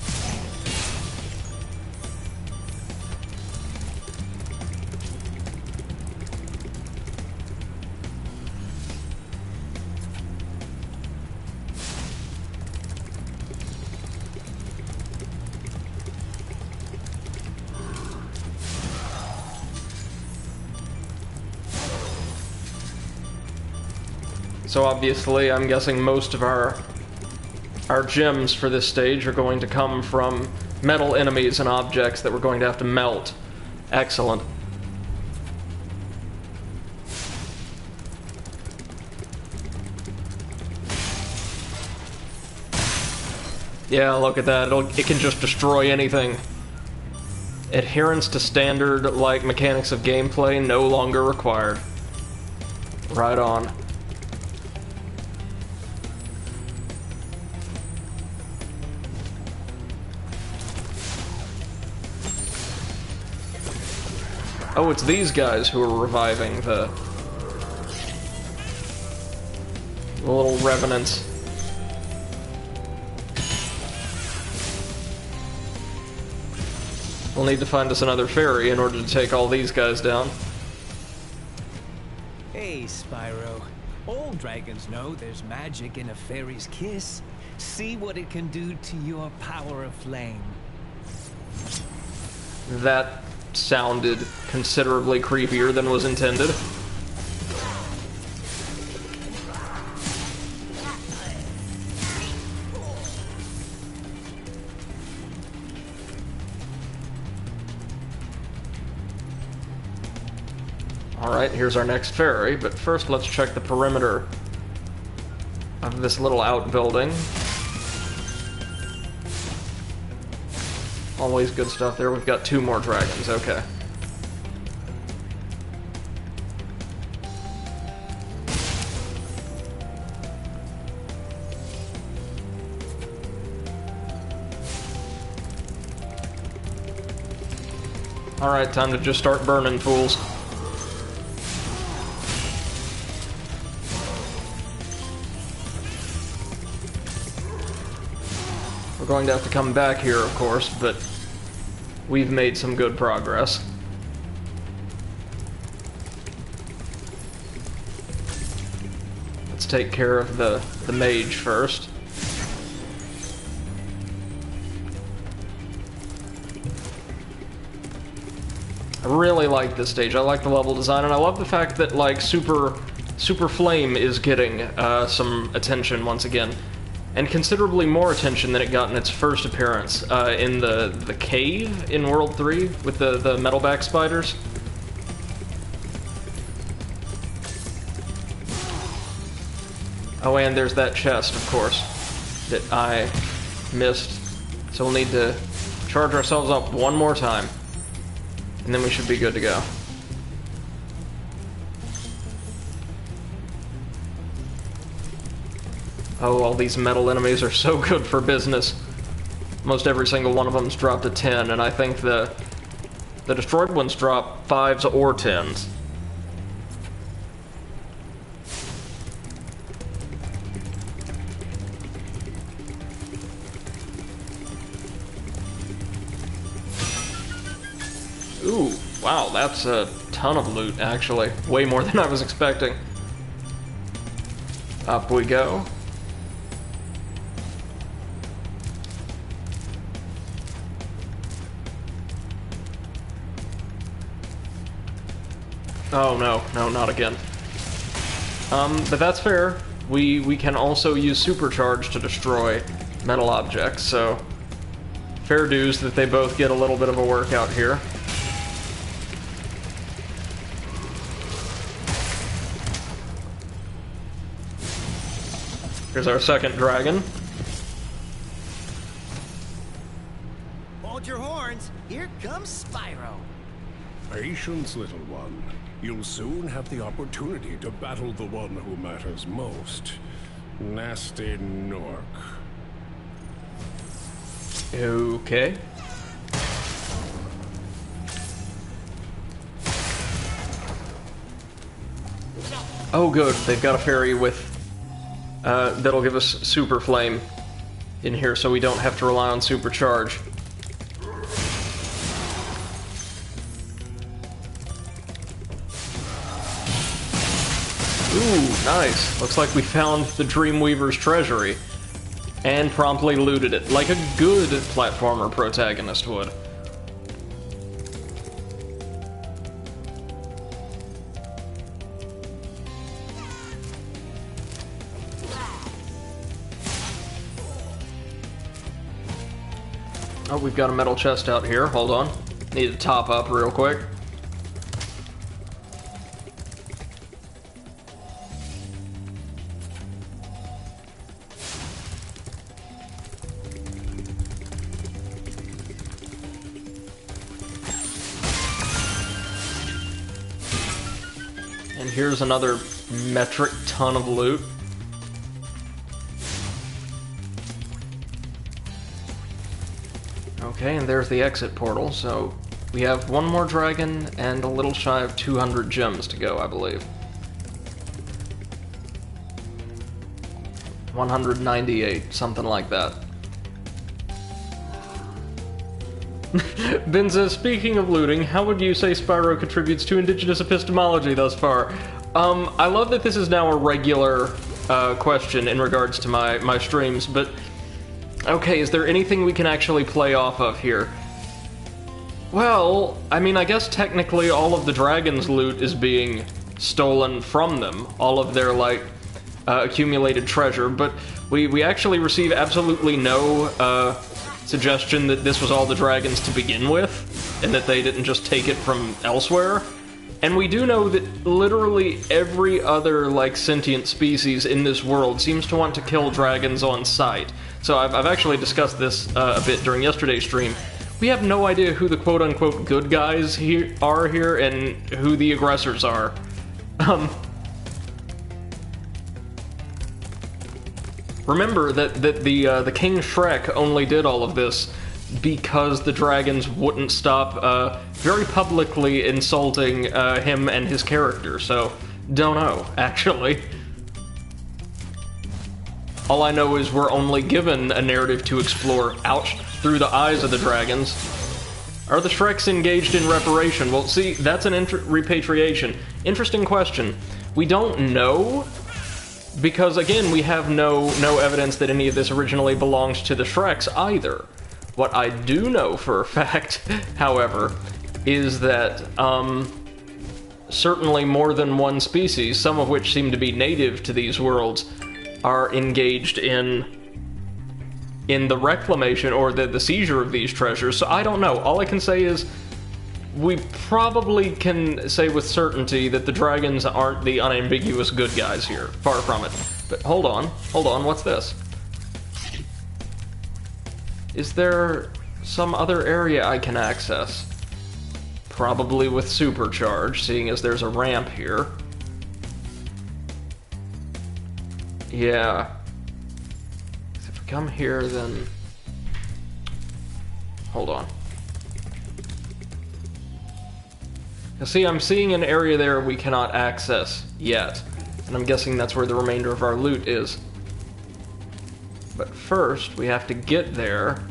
So obviously, I'm guessing most of our gems for this stage are going to come from metal enemies and objects that we're going to have to melt. Excellent. Yeah, look at that. It can just destroy anything. Adherence to standard, like, mechanics of gameplay no longer required. Right on. Oh, it's these guys who are reviving the little revenants. We'll need to find us another ferry in order to take all these guys down. Hey, Spyro. All dragons know there's magic in a fairy's kiss. See what it can do to your power of flame. That sounded considerably creepier than was intended. Alright, here's our next ferry, but first let's check the perimeter of this little outbuilding. Always good stuff there. We've got 2 more dragons, okay. Alright, time to just start burning fools. We're going to have to come back here, of course, but we've made some good progress. Let's take care of the mage first. I really like this stage. I like the level design, and I love the fact that, like, Super Flame is getting some attention once again. And considerably more attention than it got in its first appearance in the cave in World 3 with the metalback spiders. Oh, and there's that chest, of course, that I missed. So we'll need to charge ourselves up one more time. And then we should be good to go. Oh, all these metal enemies are so good for business. Most every single one of them's dropped a 10, and I think the destroyed ones drop 5s or 10s. Ooh, wow, that's a ton of loot, actually. Way more than I was expecting. Up we go. Oh, no, not again. But that's fair. We can also use Supercharge to destroy metal objects, so fair dues that they both get a little bit of a workout here. Here's our second dragon. Hold your horns. Here comes Spyro. Patience, little one. You'll soon have the opportunity to battle the one who matters most. Nasty Nork. Okay. Oh good, they've got a fairy with that'll give us Super Flame in here so we don't have to rely on Supercharge. Ooh, nice. Looks like we found the Dreamweaver's treasury and promptly looted it, like a good platformer protagonist would. Oh, we've got a metal chest out here. Hold on. Need to top up real quick. And here's another metric ton of loot. Okay, and there's the exit portal, so we have one more dragon and a little shy of 200 gems to go, I believe. 198, something like that. Ben says, speaking of looting, how would you say Spyro contributes to indigenous epistemology thus far? I love that this is now a regular question in regards to my streams, but okay, is there anything we can actually play off of here? Well, I mean, I guess technically all of the dragon's loot is being stolen from them, all of their, like, accumulated treasure, but we actually receive absolutely no suggestion that this was all the dragons to begin with, and that they didn't just take it from elsewhere. And we do know that literally every other, like, sentient species in this world seems to want to kill dragons on sight. So I've actually discussed this a bit during yesterday's stream. We have no idea who the quote-unquote good guys are here and who the aggressors are. Remember that the King Shrek only did all of this because the dragons wouldn't stop very publicly insulting him and his character, so don't know, actually. All I know is we're only given a narrative to explore, ouch, through the eyes of the dragons. Are the Shreks engaged in reparation? Well, see, that's an repatriation. Interesting question. We don't know Because, again, we have no evidence that any of this originally belonged to the Shreks either. What I do know for a fact, however, is that, certainly more than one species, some of which seem to be native to these worlds, are engaged in the reclamation or the seizure of these treasures. So I don't know. All I can say is we probably can say with certainty that the dragons aren't the unambiguous good guys here. Far from it. But hold on, what's this? Is there some other area I can access? Probably with supercharge, seeing as there's a ramp here. Yeah. If we come here, then... Hold on. Now see, I'm seeing an area there we cannot access yet. And I'm guessing that's where the remainder of our loot is. But first, we have to get there.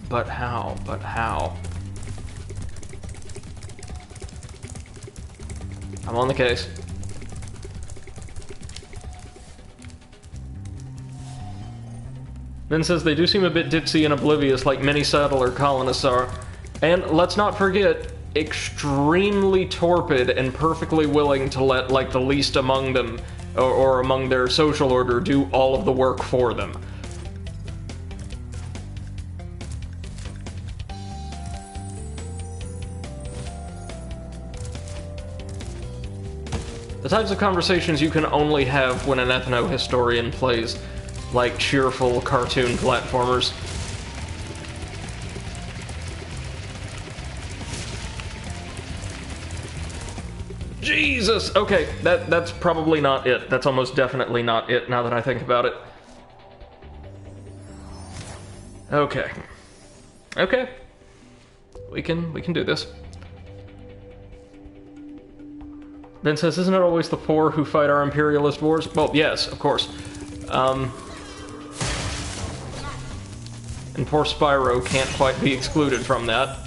But how? But how? I'm on the case. Ben says they do seem a bit ditzy and oblivious like many settler colonists are. And let's not forget, extremely torpid and perfectly willing to let, like, the least among them, or among their social order, do all of the work for them. The types of conversations you can only have when an ethno-historian plays, like cheerful cartoon platformers. Jesus! Okay, that's probably not it. That's almost definitely not it, now that I think about it. Okay. Okay. We can do this. Ben says, isn't it always the poor who fight our imperialist wars? Well, yes, of course. And poor Spyro can't quite be excluded from that.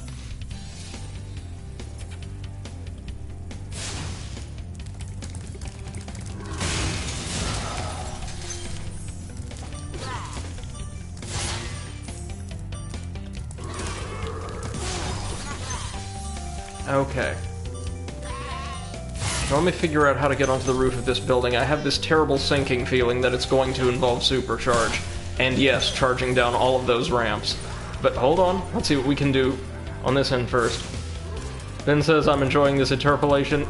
Okay. Now let me figure out how to get onto the roof of this building. I have this terrible sinking feeling that it's going to involve supercharge. And yes, charging down all of those ramps. But hold on, let's see what we can do on this end first. Ben says, I'm enjoying this interpolation.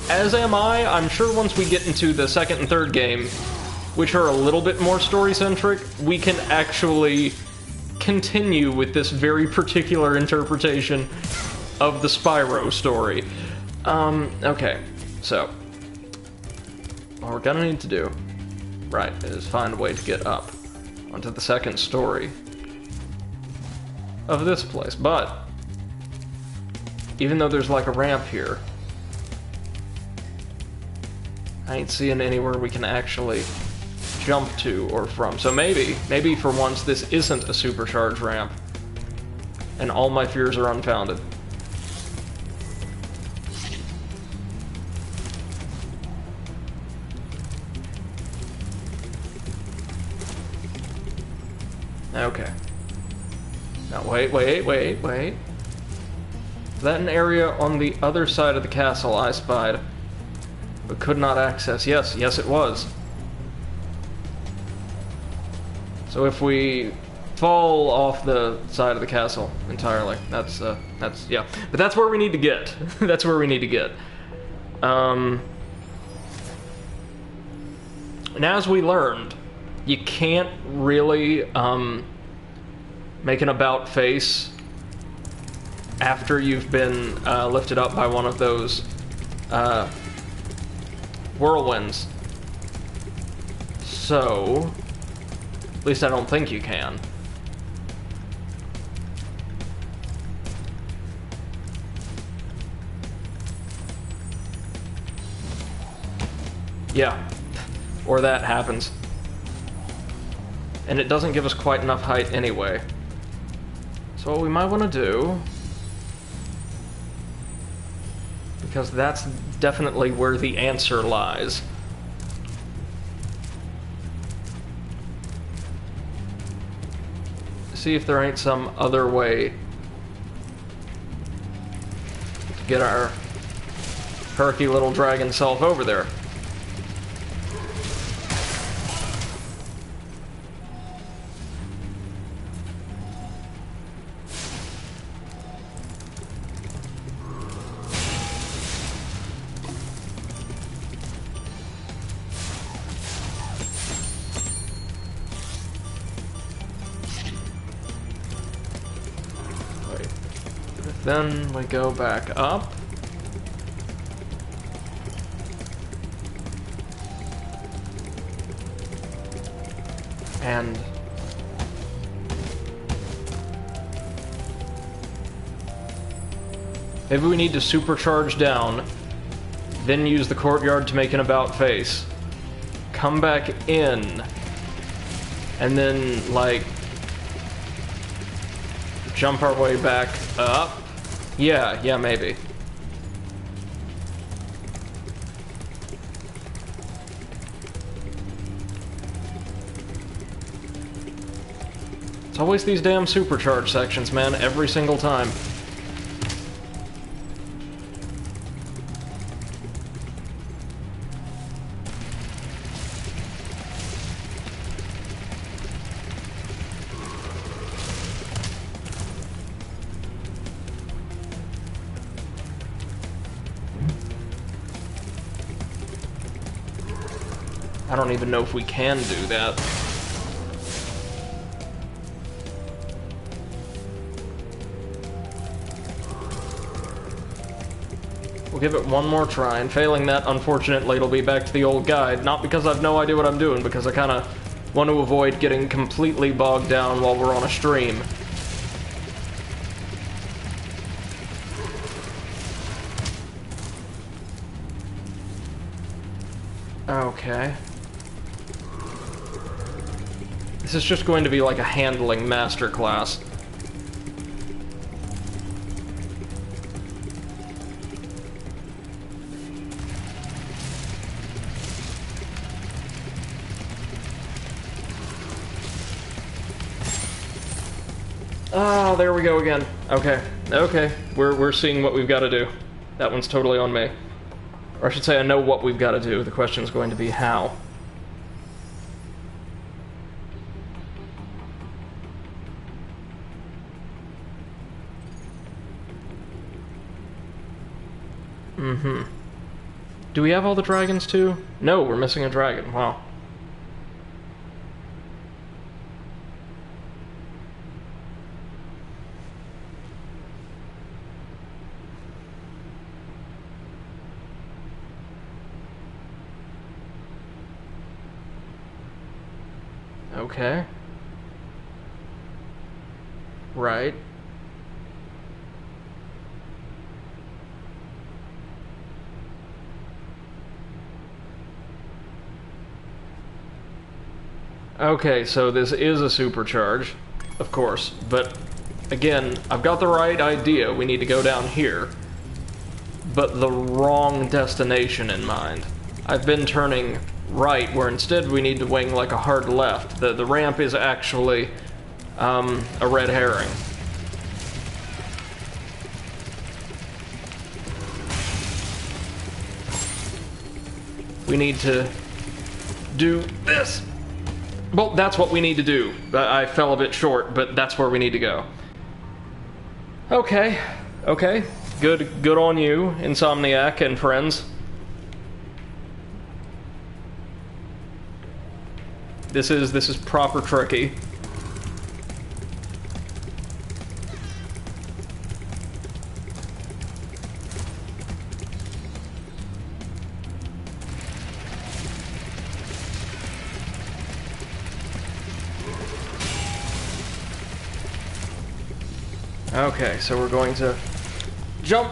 As am I. I'm sure once we get into the second and third game, which are a little bit more story-centric, we can actually continue with this very particular interpretation of the Spyro story. Okay. So, what we're gonna need to do, right, is find a way to get up onto the second story of this place. But, even though there's like a ramp here, I ain't seeing anywhere we can actually jump to or from. So maybe for once this isn't a supercharged ramp, and all my fears are unfounded. Okay. Now, wait. Is that an area on the other side of the castle I spied, but could not access? Yes, it was. So if we fall off the side of the castle entirely, that's yeah. But that's where we need to get. That's where we need to get. And as we learned, you can't really make an about face after you've been lifted up by one of those whirlwinds. So, at least I don't think you can. Yeah, or that happens. And it doesn't give us quite enough height anyway. So what we might want to do... Because that's definitely where the answer lies. See if there ain't some other way to get our perky little dragon self over there. Then we go back up. And maybe we need to supercharge down, then use the courtyard to make an about face. Come back in, and then, like, jump our way back up. Yeah, maybe. It's always these damn supercharge sections, man, every single time. I don't even know if we can do that. We'll give it one more try, and failing that, unfortunately, it'll be back to the old guide. Not because I've no idea what I'm doing, because I kind of want to avoid getting completely bogged down while we're on a stream. Okay. This is just going to be like a handling masterclass. Oh, there we go again. Okay. Okay. We're seeing what we've got to do. That one's totally on me. Or I should say I know what we've got to do. The question is going to be how. Mm-hmm. Do we have all the dragons too? No, we're missing a dragon. Wow. Okay. Right. Okay, so this is a supercharge, of course, but again, I've got the right idea. We need to go down here, but the wrong destination in mind. I've been turning right, where instead we need to wing like a hard left. The ramp is actually a red herring. We need to do this. Well, that's what we need to do. I fell a bit short, but that's where we need to go. Okay. Okay. Good on you, Insomniac and friends. This is proper tricky. Okay, so we're going to jump,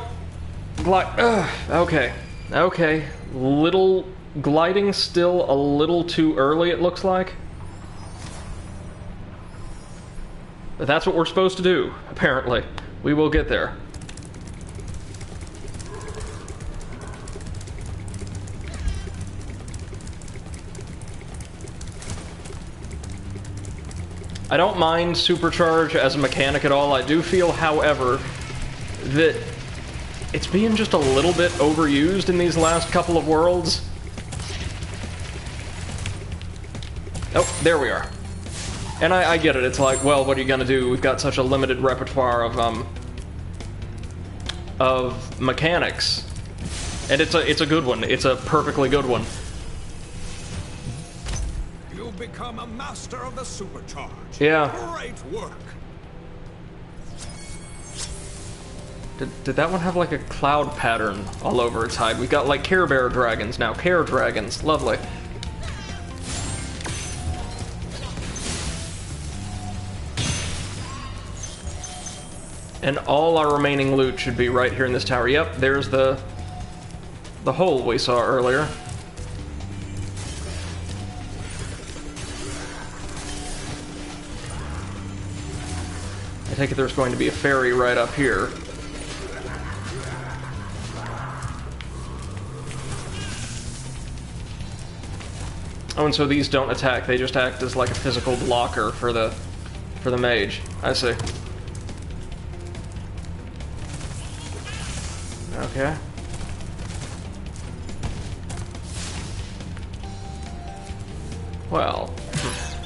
glide. Okay, okay. Little gliding still a little too early, it looks like. But that's what we're supposed to do, apparently. We will get there. I don't mind supercharge as a mechanic at all. I do feel, however, that it's being just a little bit overused in these last couple of worlds. Oh, there we are. And I get it. It's like, well, what are you gonna do? We've got such a limited repertoire of mechanics. And it's a good one. It's a perfectly good one. You've become a master of the supercharge. Yeah. Great work. Did that one have like a cloud pattern all over its hide? We've got like Care Bear dragons now. Care dragons. Lovely. And all our remaining loot should be right here in this tower. Yep, there's the hole we saw earlier. I take it there's going to be a ferry right up here. Oh, and so these don't attack, they just act as like a physical blocker for the mage. I see. Okay. Well,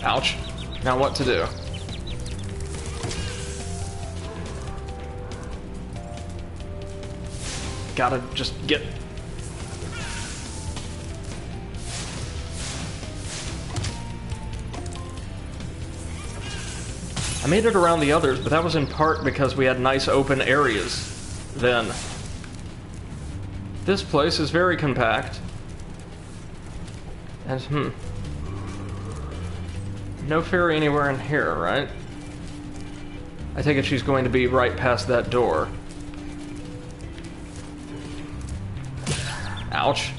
ouch. Now what to do? Gotta just get... I made it around the others, but that was in part because we had nice open areas then. This place is very compact. And, no ferry anywhere in here, right? I take it she's going to be right past that door. Ouch.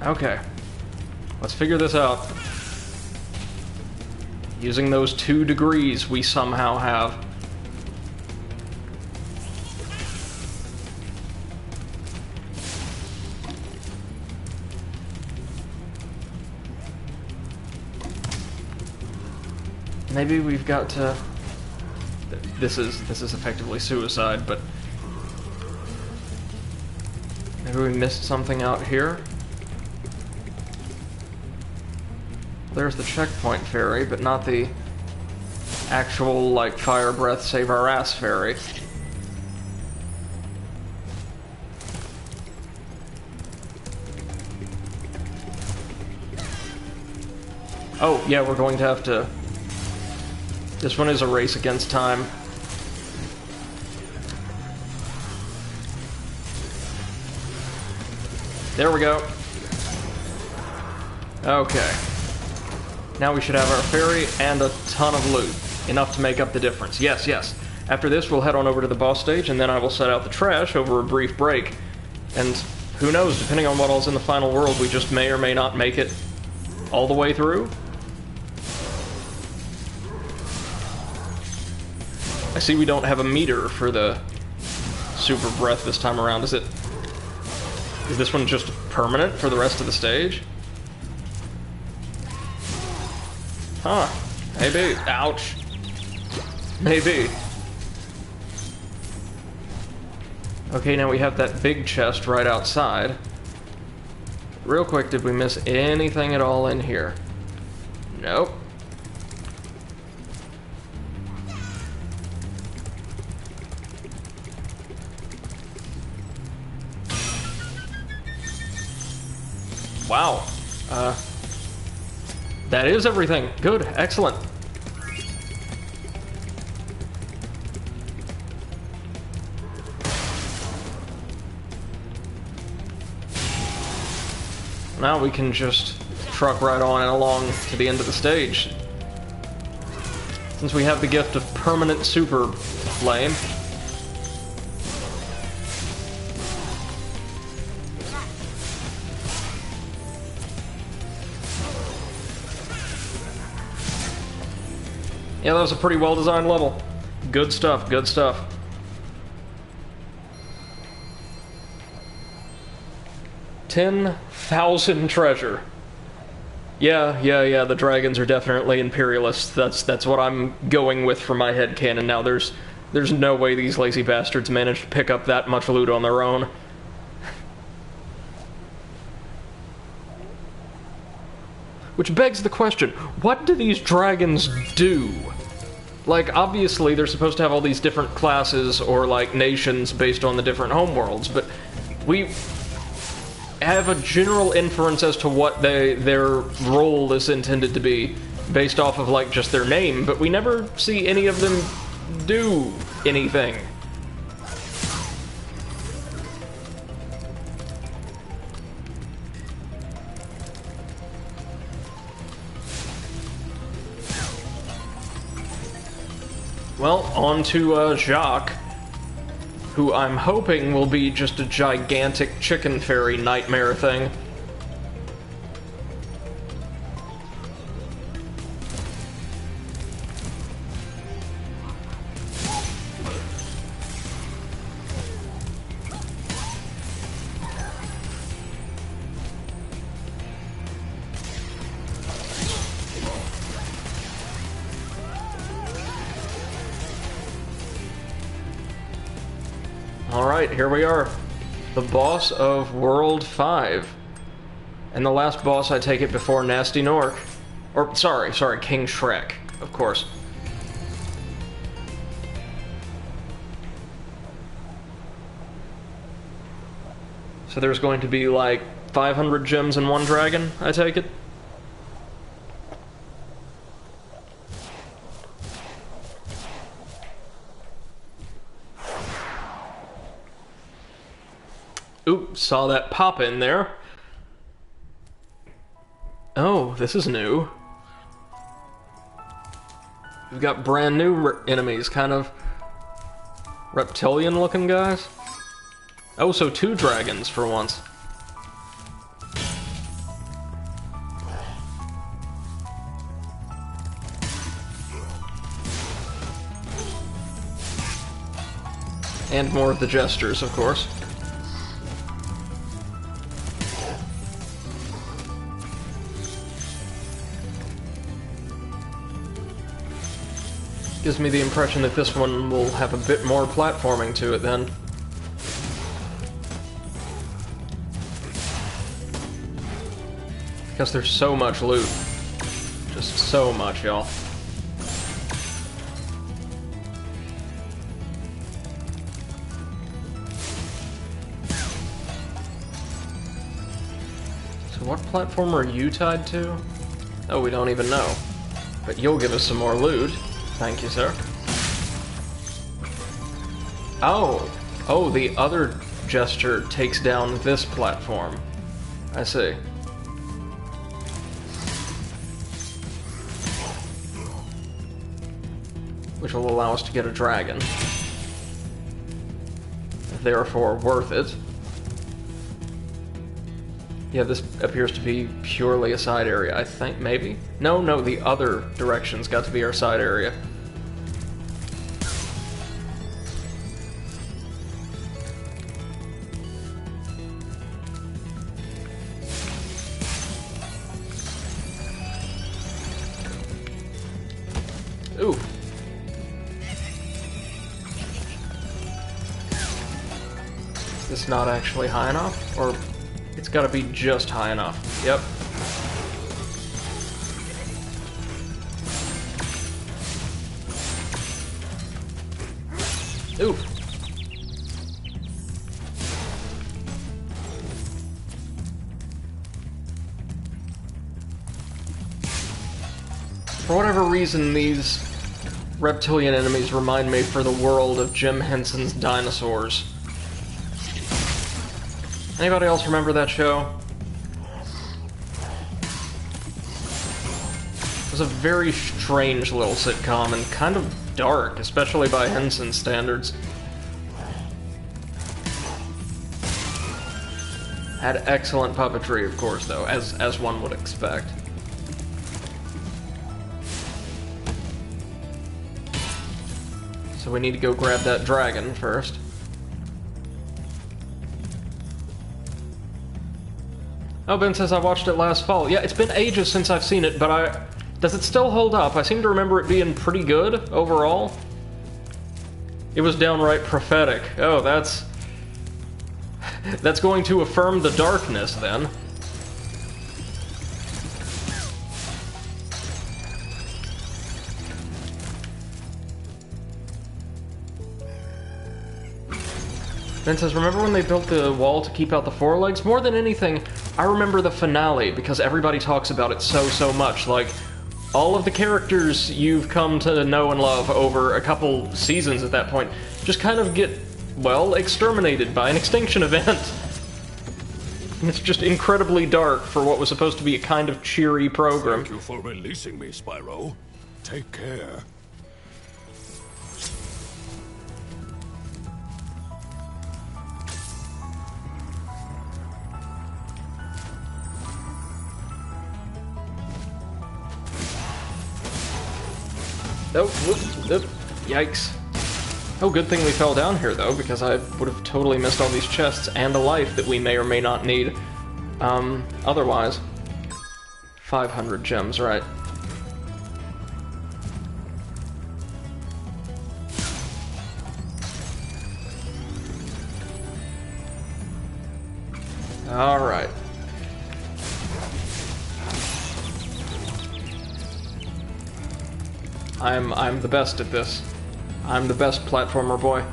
Okay. Let's figure this out. Using those 2 degrees we somehow have. Maybe we've got to... This is effectively suicide, but... Maybe we missed something out here? There's the checkpoint ferry, but not the actual, like, fire breath save our ass ferry. Oh, yeah, we're going to have to... This one is a race against time. There we go. Okay. Now we should have our ferry and a ton of loot. Enough to make up the difference. Yes, yes. After this, we'll head on over to the boss stage, and then I will set out the trash over a brief break. And who knows, depending on what all's in the final world, we just may or may not make it all the way through. I see we don't have a meter for the super breath this time around. Is this one just permanent for the rest of the stage? Huh. Maybe. Ouch. Maybe. Okay, now we have that big chest right outside. Real quick, did we miss anything at all in here? Nope. Wow. That is everything. Good. Excellent. Now we can just truck right on and along to the end of the stage. Since we have the gift of permanent super flame. Yeah, that was a pretty well-designed level. Good stuff, good stuff. 10,000 treasure. Yeah, the dragons are definitely imperialists. That's what I'm going with for my headcanon now. There's no way these lazy bastards managed to pick up that much loot on their own. Which begs the question, what do these dragons do? Like, obviously they're supposed to have all these different classes or, like, nations based on the different homeworlds, but we have a general inference as to what their role is intended to be based off of, like, just their name, but we never see any of them do anything. Well, on to Jacques, who I'm hoping will be just a gigantic chicken fairy nightmare thing. Alright, here we are. The boss of World 5. And the last boss, I take it, before Nasty Nork. Or, sorry, King Shrek, of course. So there's going to be, like, 500 gems in one dragon, I take it? Oops, saw that pop in there. Oh, this is new. We've got brand new enemies, kind of reptilian looking guys. Oh, so 2 dragons for once. And more of the gestures, of course. Gives me the impression that this one will have a bit more platforming to it then. Because there's so much loot. Just so much, y'all. So what platform are you tied to? Oh, we don't even know. But you'll give us some more loot. Thank you, sir. Oh, the other gesture takes down this platform. I see. Which will allow us to get a dragon. Therefore, worth it. Yeah, this appears to be purely a side area, I think, maybe? No, the other direction's got to be our side area. Ooh. Is this not actually high enough? Or... it's gotta be just high enough. Yep. Ooh. For whatever reason, these reptilian enemies remind me for the world of Jim Henson's Dinosaurs. Anybody else remember that show? It was a very strange little sitcom and kind of dark, especially by Henson standards. Had excellent puppetry, of course, though, as one would expect. So we need to go grab that dragon first. Oh, Ben says I watched it last fall. Yeah, it's been ages since I've seen it, but does it still hold up? I seem to remember it being pretty good overall. It was downright prophetic. Oh, that's going to affirm the darkness, then. Ben says, remember when they built the wall to keep out the forelegs? More than anything, I remember the finale, because everybody talks about it so much. Like, all of the characters you've come to know and love over a couple seasons at that point just kind of get, well, exterminated by an extinction event. And it's just incredibly dark for what was supposed to be a kind of cheery program. Thank you for releasing me, Spyro. Take care. Oh, whoop, yikes. Oh, good thing we fell down here, though, because I would have totally missed all these chests and a life that we may or may not need. Otherwise. 500 gems, right. Alright. I'm the best at this. I'm the best platformer boy.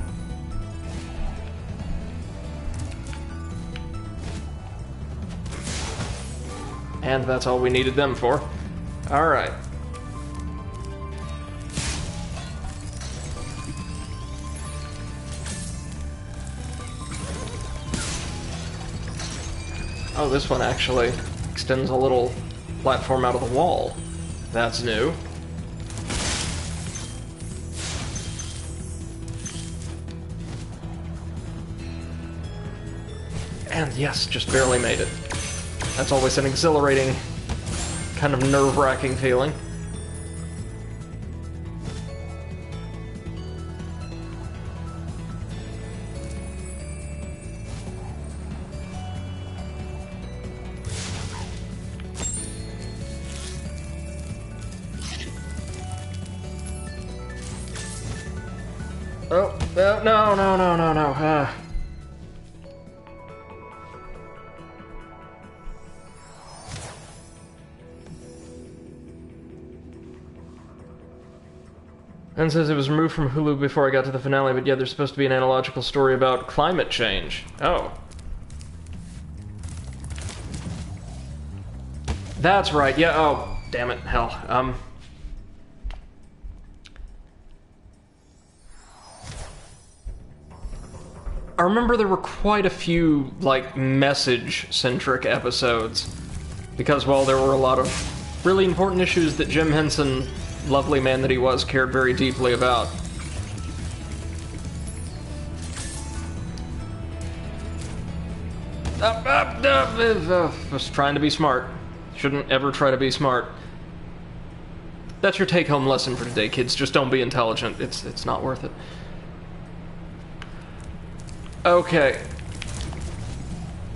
And that's all we needed them for. Alright. Oh, this one actually extends a little platform out of the wall. That's new. And yes, just barely made it. That's always an exhilarating, kind of nerve-wracking feeling. Oh, no. And says it was removed from Hulu before I got to the finale, but yeah, there's supposed to be an analogical story about climate change. Oh. That's right, yeah, oh, damn it, hell. I remember there were quite a few, like, message-centric episodes. Because, well, there were a lot of really important issues that Jim Henson, lovely man that he was, cared very deeply about. Was trying to be smart. Shouldn't ever try to be smart. That's your take-home lesson for today, kids. Just don't be intelligent. It's not worth it. Okay.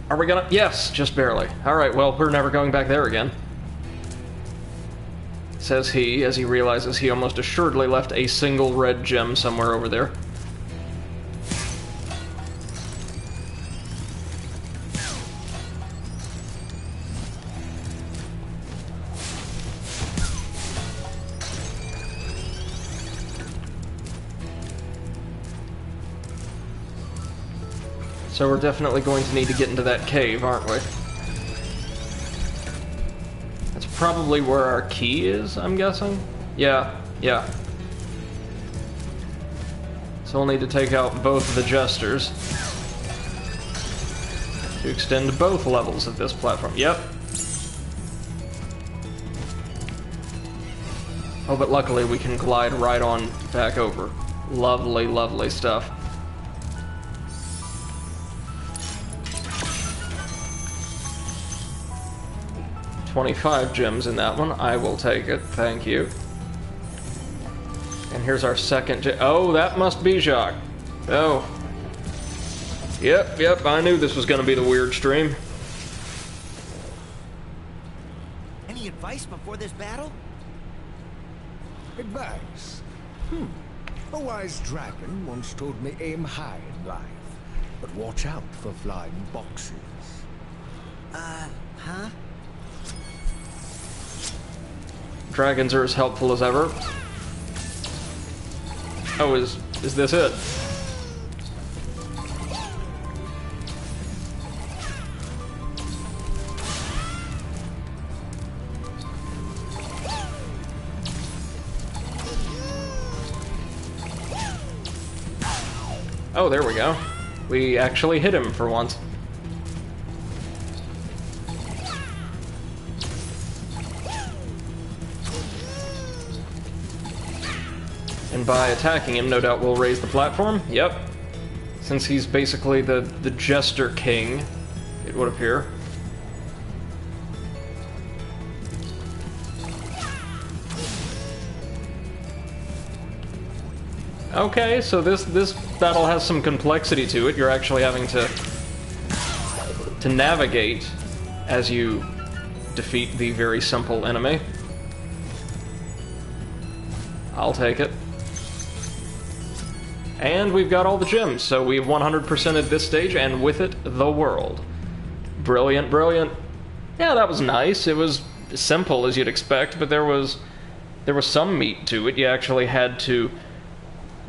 Are we gonna... Yes, just barely. Alright, well, we're never going back there again. Says he, as he realizes he almost assuredly left a single red gem somewhere over there. So we're definitely going to need to get into that cave, aren't we? That's probably where our key is, I'm guessing? Yeah. So we'll need to take out both of the jesters to extend both levels of this platform. Yep. Oh, but luckily we can glide right on back over. Lovely, lovely stuff. $25 gems in that one. I will take it. Thank you. And here's our second gem. Oh, that must be Jacques. Oh. Yep, I knew this was going to be the weird stream. Any advice before this battle? Advice? A wise dragon once told me aim high in life, but watch out for flying boxes. Huh? Dragons are as helpful as ever. Oh, is this it? Oh, there we go. We actually hit him for once. And by attacking him, no doubt we'll raise the platform. Yep. Since he's basically the Jester King, it would appear. Okay, so this battle has some complexity to it. You're actually having to navigate as you defeat the very simple enemy. I'll take it. And we've got all the gems, so we've 100%ed this stage, and with it, the world. Brilliant, brilliant. Yeah, that was nice. It was simple, as you'd expect, but there was some meat to it. You actually had to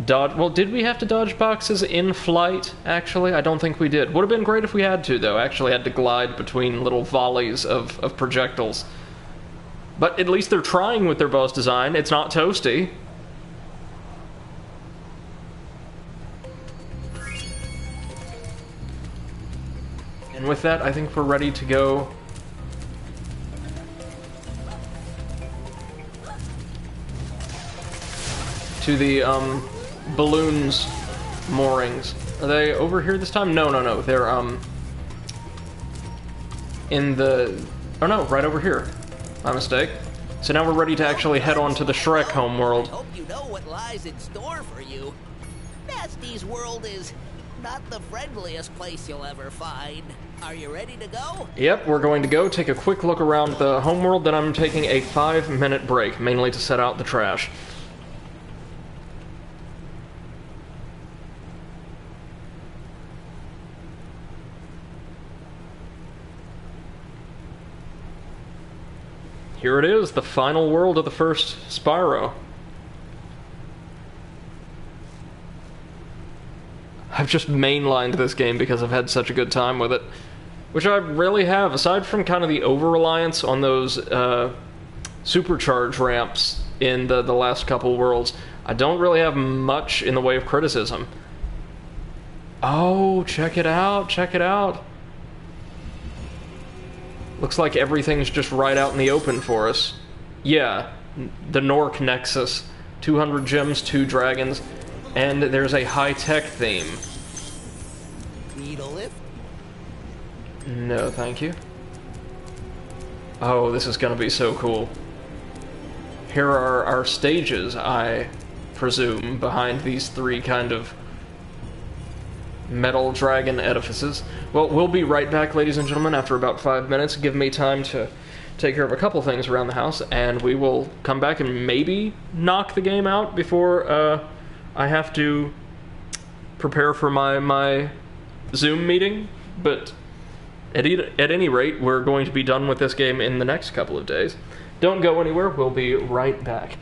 dodge... Well, did we have to dodge boxes in flight, actually? I don't think we did. Would have been great if we had to, though. Actually had to glide between little volleys of projectiles. But at least they're trying with their boss design. It's not toasty. And with that, I think we're ready to go to the balloons moorings. Are they over here this time? No, no, no. They're in the... Oh no, right over here. My mistake. So now we're ready to actually head on to the Shrek homeworld. I hope you know what lies in store for you. Nasty's world is not the friendliest place you'll ever find. Are you ready to go? Yep, we're going to go take a quick look around the homeworld, then I'm taking a 5-minute break, mainly to set out the trash. Here it is, the final world of the first Spyro. I've just mainlined this game because I've had such a good time with it. Which I really have, aside from kind of the over-reliance on those supercharge ramps in the last couple worlds. I don't really have much in the way of criticism. Oh, check it out, check it out. Looks like everything's just right out in the open for us. Yeah, the Nork Nexus. 200 gems, 2 dragons, and there's a high-tech theme. Need a lift? No, thank you. Oh, this is gonna be so cool. Here are our stages, I presume, behind these 3 kind of metal dragon edifices. Well, we'll be right back, ladies and gentlemen, after about 5 minutes. Give me time to take care of a couple things around the house, and we will come back and maybe knock the game out before I have to prepare for my Zoom meeting. But at any rate, we're going to be done with this game in the next couple of days. Don't go anywhere, we'll be right back.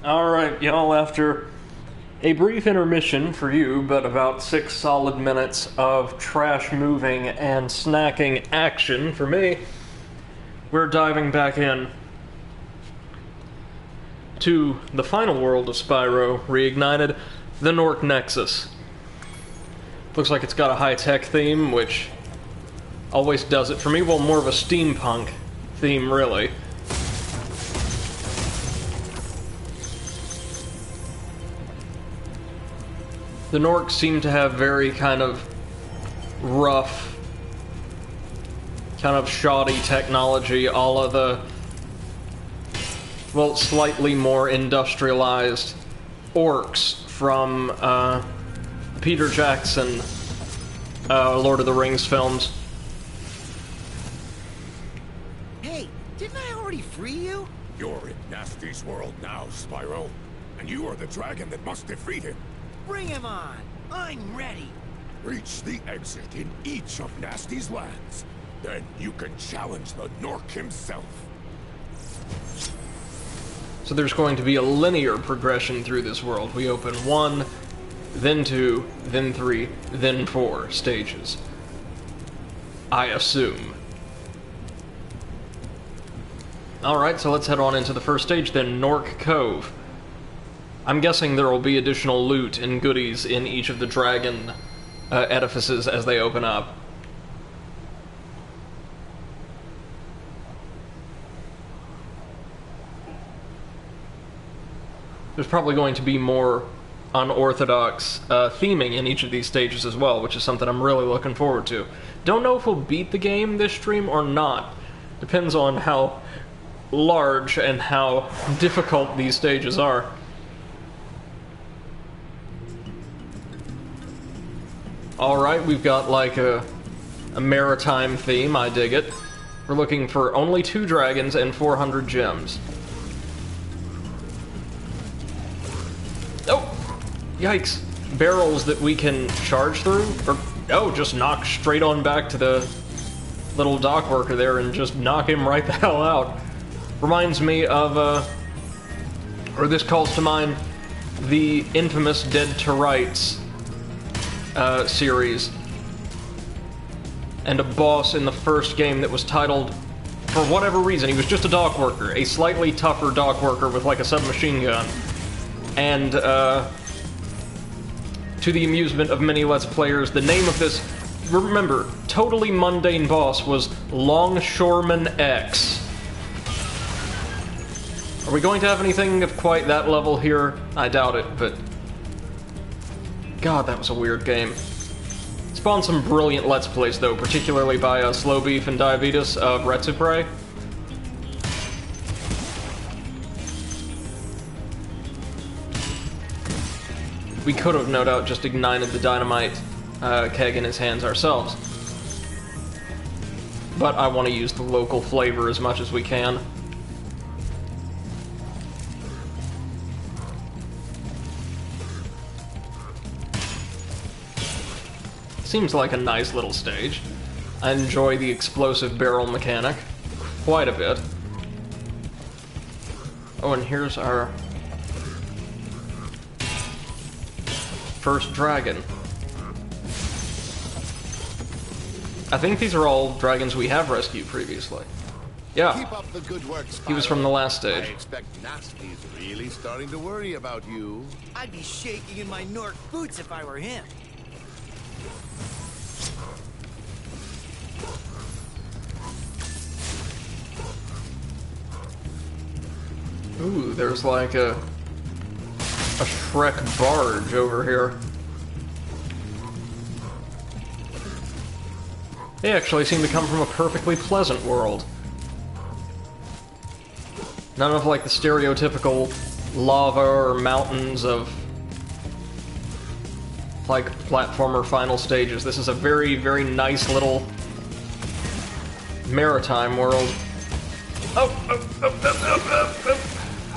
Alright, y'all, after a brief intermission for you, but about 6 solid minutes of trash moving and snacking action for me, we're diving back in to the final world of Spyro Reignited, the Nork Nexus. Looks like it's got a high-tech theme, which always does it for me. Well, more of a steampunk theme, really. The Norks seem to have very kind of rough, kind of shoddy technology, all of the, well, slightly more industrialized orcs from Peter Jackson, Lord of the Rings films. Hey, didn't I already free you? You're in Nasty's world now, Spyro. And you are the dragon that must defeat him. Bring him on. I'm ready. Reach the exit in each of Nasty's lands. Then you can challenge the Nork himself. So there's going to be a linear progression through this world. We open 1, then 2, then 3, then 4 stages. I assume. Alright, so let's head on into the first stage then, Nork Cove. I'm guessing there will be additional loot and goodies in each of the dragon edifices as they open up. There's probably going to be more unorthodox theming in each of these stages as well, which is something I'm really looking forward to. Don't know if we'll beat the game this stream or not. Depends on how large and how difficult these stages are. Alright, we've got like a maritime theme, I dig it. We're looking for only 2 dragons and 400 gems. Oh! Yikes. Barrels that we can charge through? Or, oh, just knock straight on back to the little dock worker there and just knock him right the hell out. Reminds me of, or this calls to mind, the infamous Dead to Rights series, and a boss in the first game that was titled, for whatever reason, he was just a dock worker, a slightly tougher dock worker with like a submachine gun, and to the amusement of many Let's Players, the name of this, remember, totally mundane boss was Longshoreman X. Are we going to have anything of quite that level here? I doubt it, but God, that was a weird game. Spawned some brilliant Let's Plays, though, particularly by Slow Beef and Diabetes of Retsupre. We could have, no doubt, just ignited the dynamite keg in his hands ourselves. But I want to use the local flavor as much as we can. Seems like a nice little stage. I enjoy the explosive barrel mechanic quite a bit. Oh, and here's our first dragon. I think these are all dragons we have rescued previously. Yeah, Keep up the good work, Spyro. he was from the last I stage. expect Nasty's really starting to worry about you. I'd be shaking in my Nork boots if I were him. Ooh, there's like a Shrek barge over here. They actually seem to come from a perfectly pleasant world. None of like the stereotypical lava or mountains of like platformer final stages. This is a very, very nice little maritime world.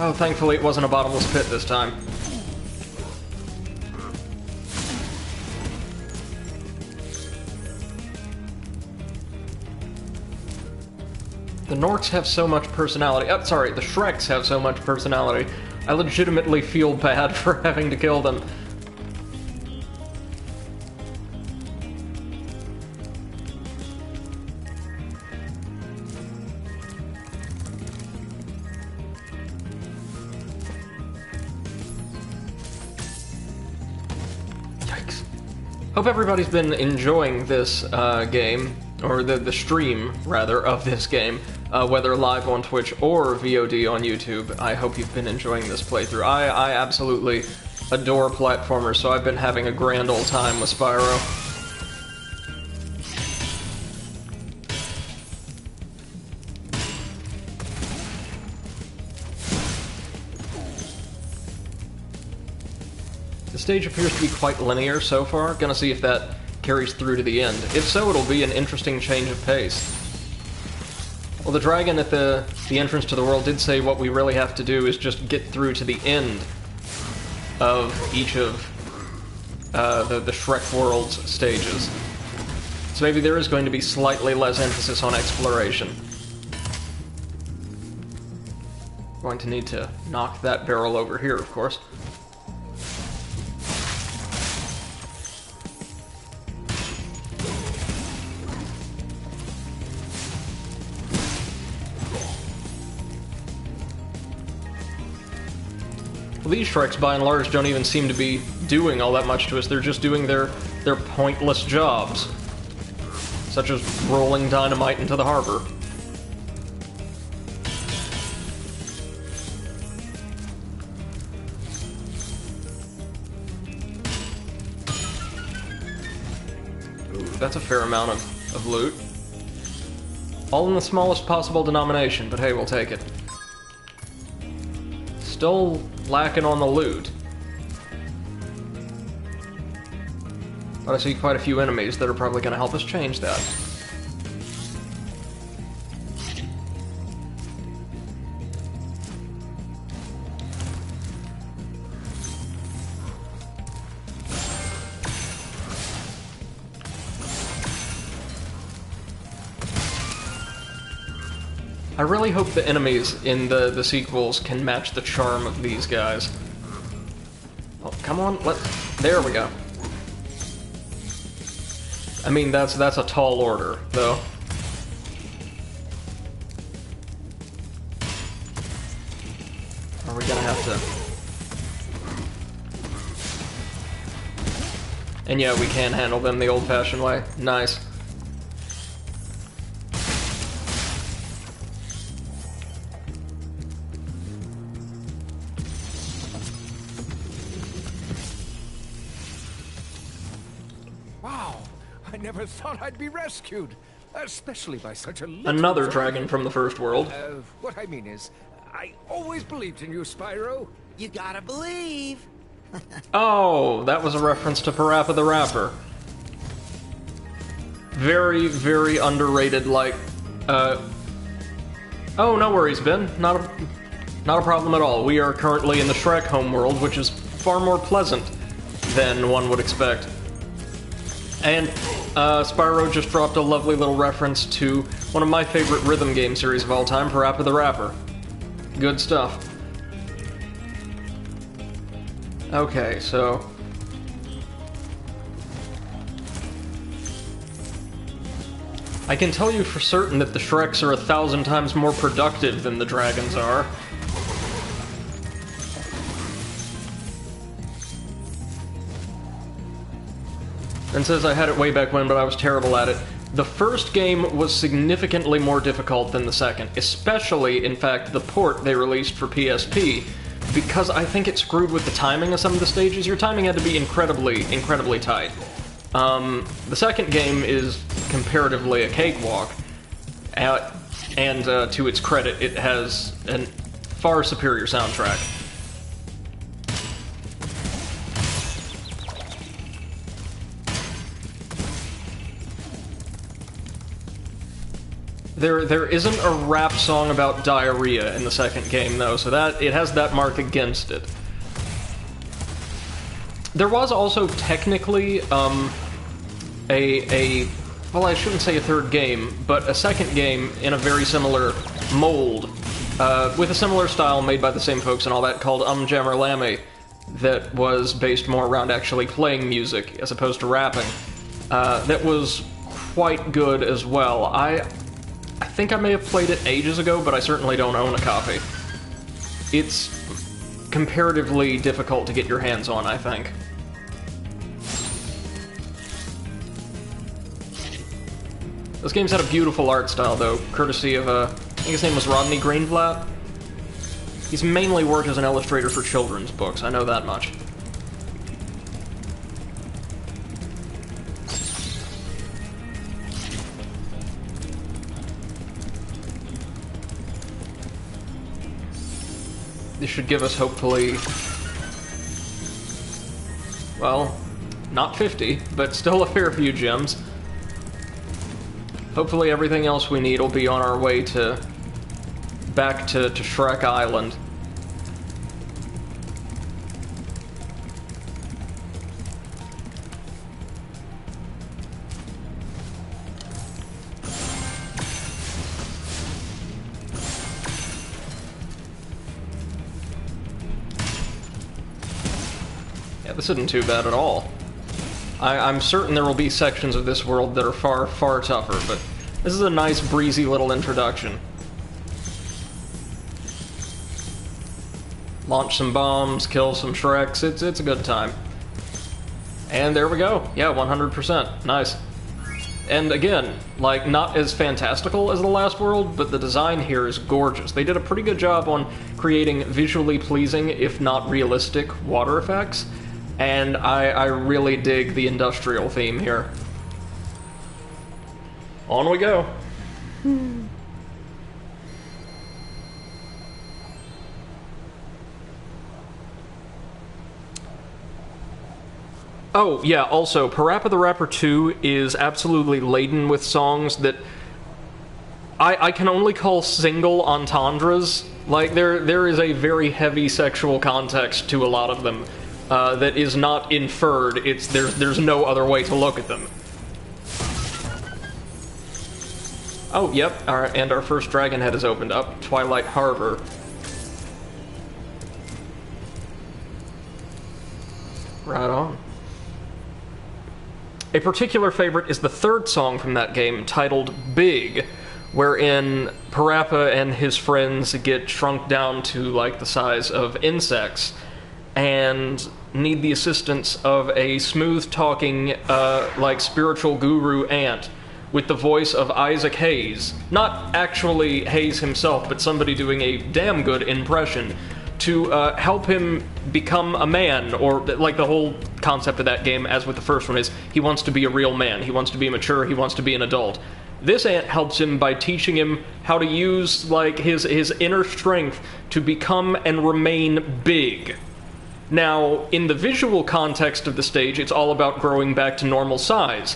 Oh, thankfully it wasn't a bottomless pit this time. The Norks have so much personality. Oh, sorry, the Shreks have so much personality. I legitimately feel bad for having to kill them. Yikes. Hope everybody's been enjoying this game, or the stream, rather, of this game, whether live on Twitch or VOD on YouTube. I hope you've been enjoying this playthrough. I absolutely adore platformers, so I've been having a grand old time with Spyro. The stage appears to be quite linear so far. Gonna see if that carries through to the end. If so, it'll be an interesting change of pace. Well, the dragon at the entrance to the world did say what we really have to do is just get through to the end of each of the Shrek World's stages. So maybe there is going to be slightly less emphasis on exploration. Going to need to knock that barrel over here, of course. These Shreks, by and large, don't even seem to be doing all that much to us. They're just doing their pointless jobs, such as rolling dynamite into the harbor. Ooh, that's a fair amount of loot. All in the smallest possible denomination, but hey, we'll take it. Still lacking on the loot. But I see quite a few enemies that are probably going to help us change that. I really hope the enemies in the sequels can match the charm of these guys. Oh, come on, there we go. I mean, that's a tall order, though. Are we gonna have to... And yeah, we can handle them the old-fashioned way. Nice. I never thought I'd be rescued, especially by such a little Another dragon from the first world. What I mean is, I always believed in you, Spyro. You gotta believe. Oh, that was a reference to Parappa the Rapper. Very, very underrated, like, Oh, no worries, Ben. Not a problem at all. We are currently in the Shrek homeworld, which is far more pleasant than one would expect. And Spyro just dropped a lovely little reference to one of my favorite rhythm game series of all time, Parappa the Rapper. Good stuff. Okay, so... I can tell you for certain that the Shreks are 1,000 times more productive than the dragons are. And says I had it way back when, but I was terrible at it. The first game was significantly more difficult than the second, especially, in fact, the port they released for PSP, because I think it screwed with the timing of some of the stages. Your timing had to be incredibly, incredibly tight. The second game is comparatively a cakewalk, and to its credit, it has a far superior soundtrack. There isn't a rap song about diarrhea in the second game, though, so that it has that mark against it. There was also technically well, I shouldn't say a third game, but a second game in a very similar mold with a similar style made by the same folks and all that, called Jammer Lammy, that was based more around actually playing music as opposed to rapping. That was quite good as well. I think I may have played it ages ago, but I certainly don't own a copy. It's comparatively difficult to get your hands on, I think. This game's had a beautiful art style, though, courtesy of, I think his name was Rodney Greenblatt. He's mainly worked as an illustrator for children's books, I know that much. This should give us, hopefully, well, not 50, but still a fair few gems. Hopefully everything else we need will be on our way to back to Shrek Island. Yeah, this isn't too bad at all. I'm certain there will be sections of this world that are far, far tougher, but this is a nice, breezy little introduction. Launch some bombs, kill some Shreks, it's a good time. And there we go. Yeah, 100%. Nice. And again, like, not as fantastical as the last world, but the design here is gorgeous. They did a pretty good job on creating visually pleasing, if not realistic, water effects. And I really dig the industrial theme here. On we go. Oh, yeah, also, Parappa the Rapper 2 is absolutely laden with songs that I can only call single entendres. Like, there is a very heavy sexual context to a lot of them. That is not inferred. There's no other way to look at them. Oh, yep, and our first dragon head has opened up, Twilight Harbor. Right on. A particular favorite is the third song from that game, titled Big, wherein Parappa and his friends get shrunk down to, like, the size of insects, and need the assistance of a smooth-talking, like, spiritual guru ant with the voice of Isaac Hayes. Not actually Hayes himself, but somebody doing a damn good impression to help him become a man, or, like, the whole concept of that game, as with the first one, is he wants to be a real man, he wants to be mature, he wants to be an adult. This ant helps him by teaching him how to use, like, his inner strength to become and remain big. Now, in the visual context of the stage, it's all about growing back to normal size.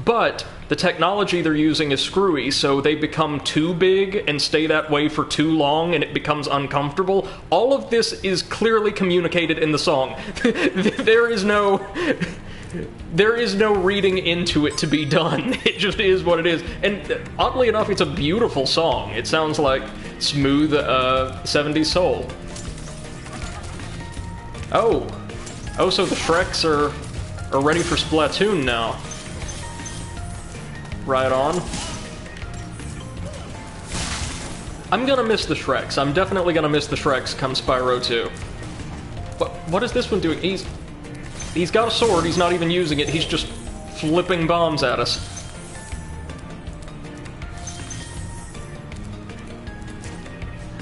But the technology they're using is screwy, so they become too big and stay that way for too long, and it becomes uncomfortable. All of this is clearly communicated in the song. There is no reading into it to be done. It just is what it is. And oddly enough, it's a beautiful song. It sounds like smooth 70s soul. Oh, so the Shreks are ready for Splatoon now. Right on. I'm gonna miss the Shreks. I'm definitely gonna miss the Shreks come Spyro 2. What is this one doing? He's got a sword, he's not even using it, he's just flipping bombs at us.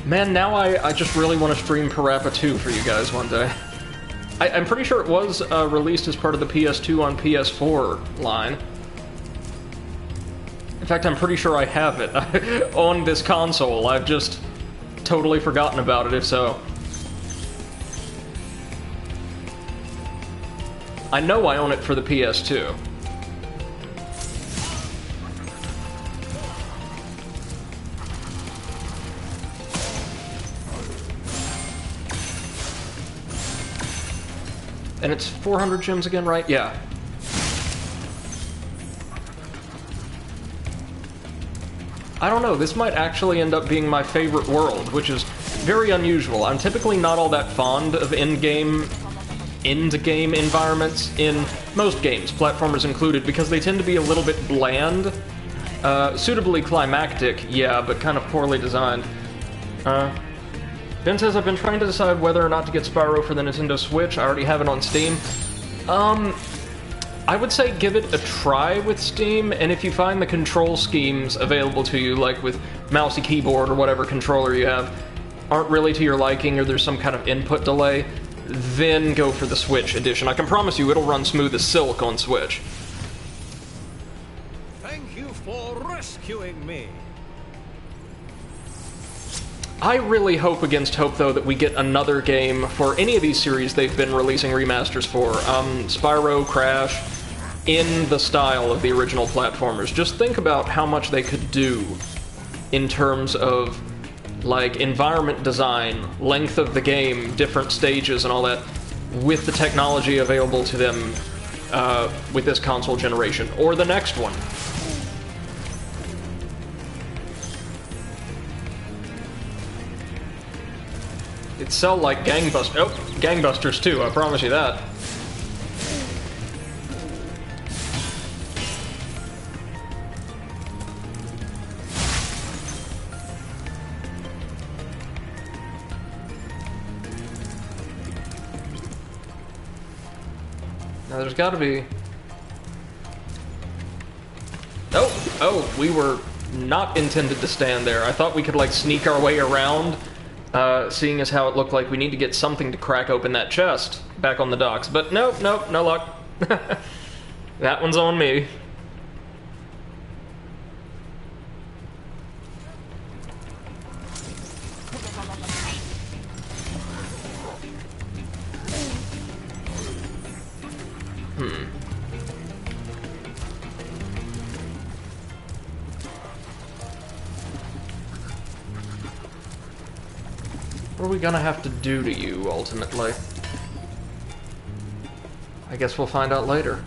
Man, now I just really want to stream Parappa 2 for you guys one day. I'm pretty sure it was released as part of the PS2 on PS4 line. In fact, I'm pretty sure I have it on this console. I've just totally forgotten about it, if so. I know I own it for the PS2. And it's 400 gems again, right? Yeah. I don't know, this might actually end up being my favorite world, which is very unusual. I'm typically not all that fond of end-game environments in most games, platformers included, because they tend to be a little bit bland. Suitably climactic, yeah, but kind of poorly designed. Ben says, I've been trying to decide whether or not to get Spyro for the Nintendo Switch. I already have it on Steam. I would say give it a try with Steam, and if you find the control schemes available to you, like with mousey keyboard or whatever controller you have, aren't really to your liking, or there's some kind of input delay, then go for the Switch edition. I can promise you it'll run smooth as silk on Switch. Thank you for rescuing me. I really hope against hope, though, that we get another game for any of these series they've been releasing remasters for. Spyro, Crash, in the style of the original platformers. Just think about how much they could do in terms of, like, environment design, length of the game, different stages and all that, with the technology available to them with this console generation, or the next one. It'd sell like gangbusters. Oh, gangbusters too, I promise you that. Now there's gotta be... Oh, we were not intended to stand there. I thought we could, like, sneak our way around, seeing as how it looked like we need to get something to crack open that chest back on the docks. But nope, no luck. That one's on me. What are we gonna have to do to you, ultimately? I guess we'll find out later.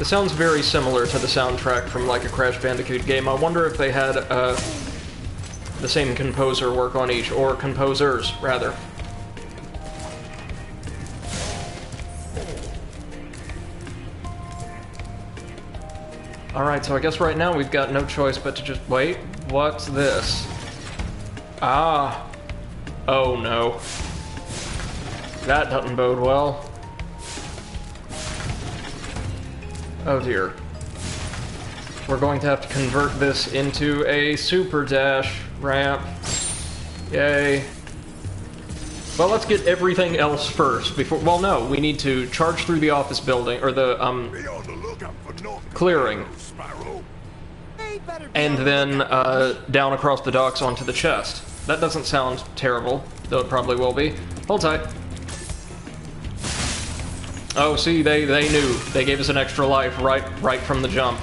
It sounds very similar to the soundtrack from, like, a Crash Bandicoot game. I wonder if they had the same composer work on each, or composers, rather. Alright, so I guess right now we've got no choice but to just... Wait, what's this? Ah. Oh no. That doesn't bode well. Oh dear. We're going to have to convert this into a super dash ramp. Yay. Well, let's get everything else first before... Well, no, we need to charge through the office building, or the, clearing. And then, down across the docks onto the chest. That doesn't sound terrible, though it probably will be. Hold tight. Oh, see, they knew. They gave us an extra life right from the jump.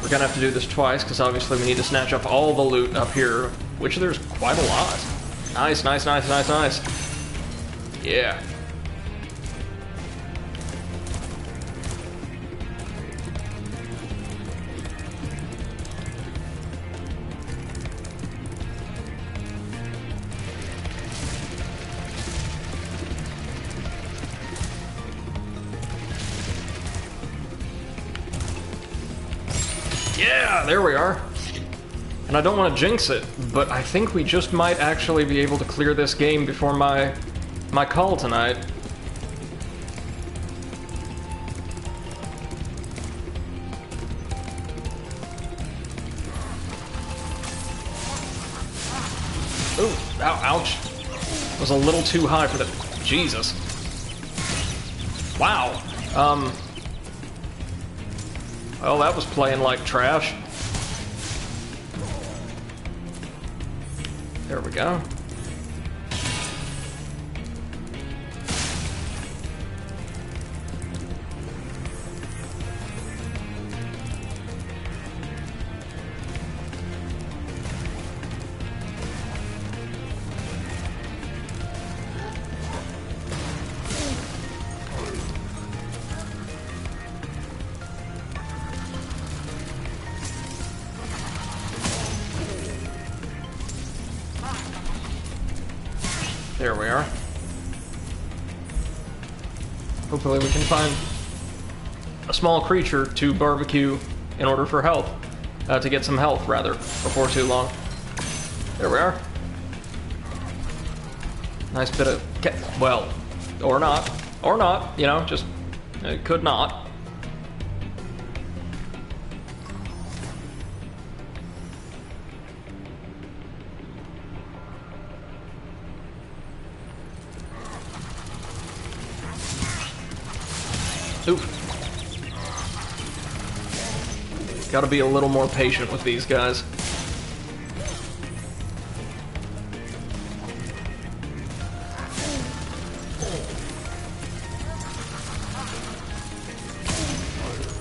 We're gonna have to do this twice, because obviously we need to snatch up all the loot up here, which there's quite a lot. Nice, nice, nice, nice, nice. Yeah. Yeah, there we are. And I don't want to jinx it, but I think we just might actually be able to clear this game before my call tonight. Ooh, ouch. Was a little too high for the... Jesus. Wow. Well, that was playing like trash. There we go. There we are. Hopefully we can find a small creature to barbecue in order for health. To get some health, rather, before too long. There we are. Nice bit of... well, or not. Or not, you know, just... it could not. Oof. Gotta be a little more patient with these guys.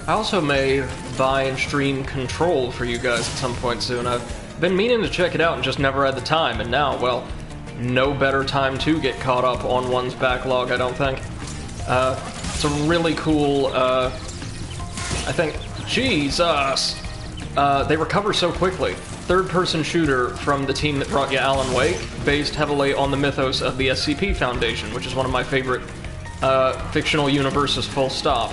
I also may buy and stream Control for you guys at some point soon. I've been meaning to check it out and just never had the time, and now, well, no better time to get caught up on one's backlog, I don't think. It's a really cool, I think... Jesus! They recover so quickly. Third-person shooter from the team that brought you Alan Wake, based heavily on the mythos of the SCP Foundation, which is one of my favorite fictional universes, full stop.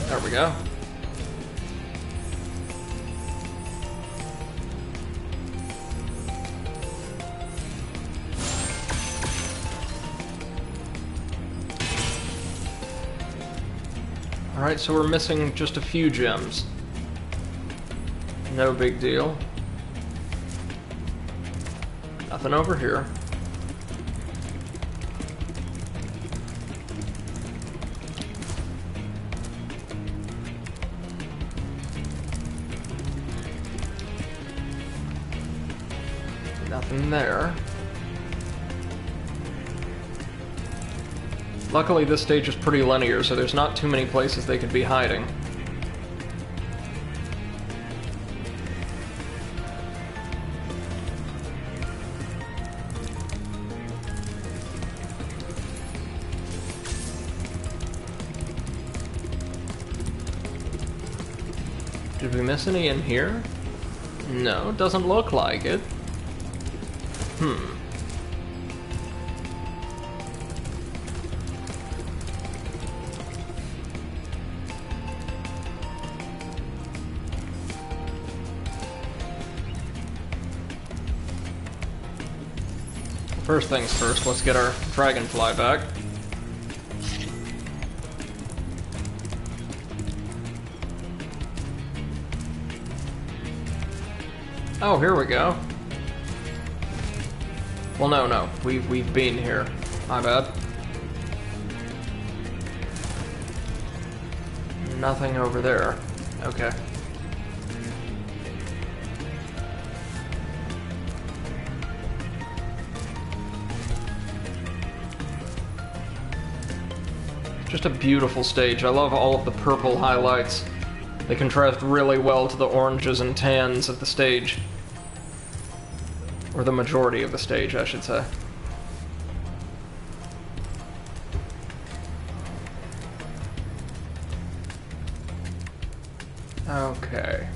There we go. Alright, so we're missing just a few gems. No big deal. Nothing over here. Nothing there. Luckily, this stage is pretty linear, so there's not too many places they could be hiding. Did we miss any in here? No, doesn't look like it. First things first, let's get our dragonfly back. Oh, here we go. Well, no, we've been here. My bad. Nothing over there. Okay. Just a beautiful stage. I love all of the purple highlights. They contrast really well to the oranges and tans of the stage. Or the majority of the stage, I should say. Okay.